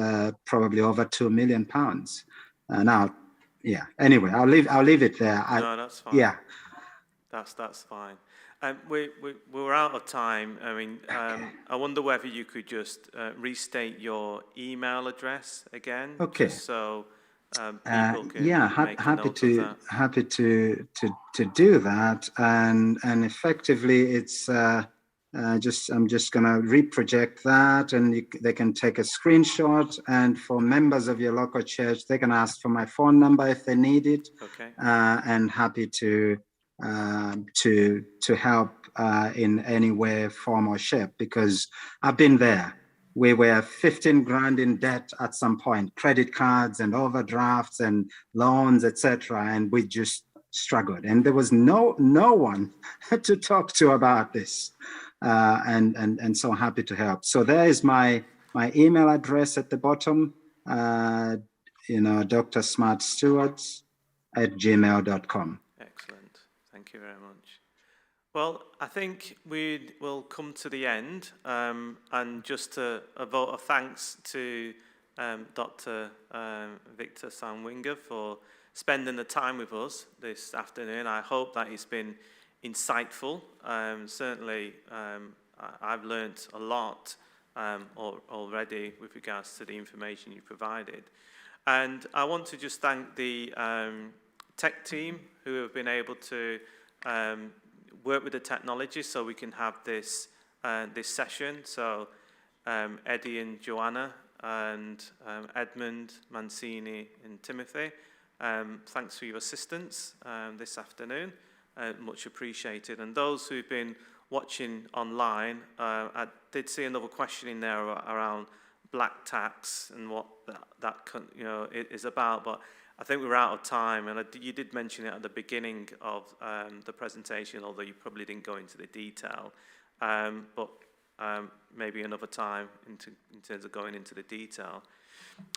Speaker 5: probably over £2 million. Now, yeah. Anyway, I'll leave it there.
Speaker 1: No, that's fine.
Speaker 5: Yeah,
Speaker 1: that's fine. We're out of time. I mean, okay. I wonder whether you could just restate your email address again.
Speaker 5: Okay.
Speaker 1: Just so people can
Speaker 5: happy to do that, and effectively it's I'm just going to reproject that, and they can take a screenshot. And for members of your local church, they can ask for my phone number if they need it. Okay. And happy to help in any way, form, or shape, because I've been there. We were 15 grand in debt at some point, credit cards and overdrafts and loans, etc., and we just struggled, and there was no one to talk to about this. And so happy to help. So there is my email address at the bottom, drsmartstewards@gmail.com.
Speaker 1: Excellent. Thank you very much. Well, I think we will come to the end, and just a vote of thanks to Dr. Victor Sanwinger for spending the time with us this afternoon. I hope that it's been insightful. Certainly, I've learnt a lot already with regards to the information you provided. And I want to just thank the tech team who have been able to work with the technology so we can have this session. So Eddie and Joanna and Edmund, Mancini and Timothy, thanks for your assistance this afternoon. Much appreciated. And those who've been watching online, I did see another question in there around black tax and what that is about, but I think we're out of time, and you did mention it at the beginning of the presentation, although you probably didn't go into the detail, but maybe another time in terms of going into the detail.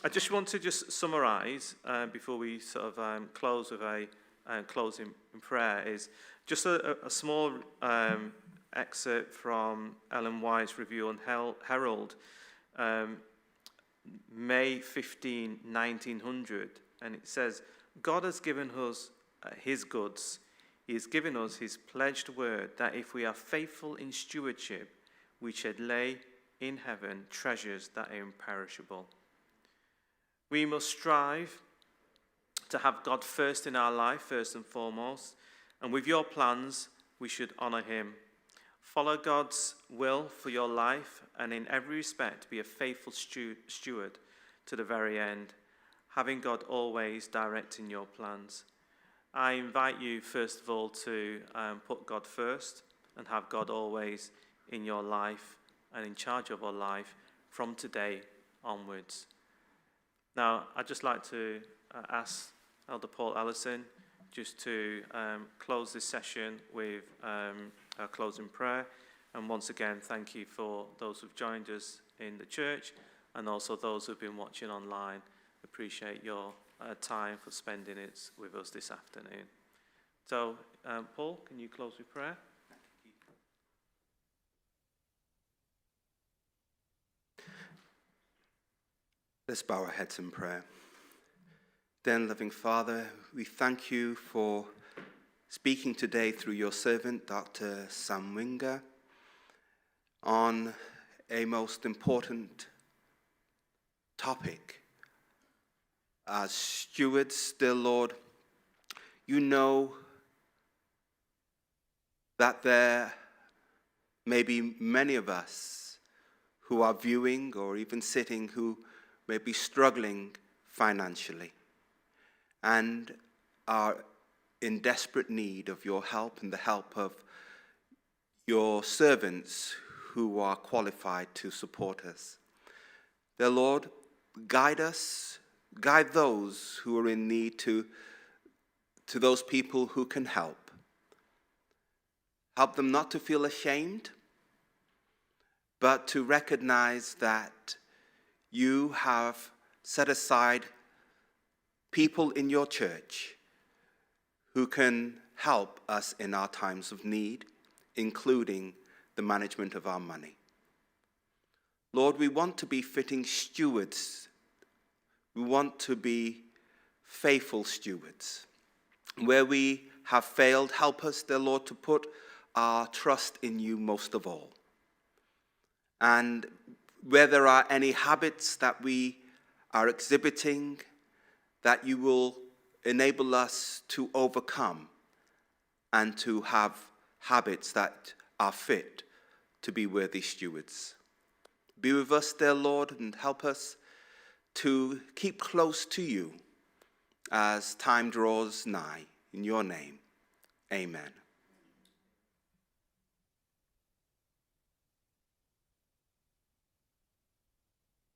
Speaker 1: I just want to summarize before we sort of close with a closing prayer, is just a small excerpt from Ellen White's Review and Herald, May 15, 1900, and it says, God has given us his goods. He has given us his pledged word that if we are faithful in stewardship, we should lay in heaven treasures that are imperishable. We must strive to have God first in our life, first and foremost, and with your plans, we should honor him. Follow God's will for your life, and in every respect, be a faithful steward to the very end, having God always directing your plans. I invite you, first of all, to put God first and have God always in your life and in charge of your life from today onwards. Now, I'd just like to ask Elder Paul Ellison just to close this session with our closing prayer. And once again, thank you for those who've joined us in the church and also those who've been watching online. Appreciate your time for spending it with us this afternoon. So, Paul, can you close with prayer?
Speaker 7: Let's bow our heads in prayer. Then, loving Father, we thank you for speaking today through your servant, Dr. Sam Winger, on a most important topic. As stewards, dear Lord, you know that there may be many of us who are viewing or even sitting who may be struggling financially and are in desperate need of your help and the help of your servants who are qualified to support us. Dear Lord, guide us, guide those who are in need to those people who can help. Help them not to feel ashamed, but to recognize that you have set aside people in your church who can help us in our times of need, including the management of our money. Lord, we want to be fitting stewards. We want to be faithful stewards. Where we have failed, help us, dear Lord, to put our trust in you most of all. And where there are any habits that we are exhibiting, that you will enable us to overcome and to have habits that are fit to be worthy stewards. Be with us, dear Lord, and help us to keep close to you as time draws nigh. In your name, amen.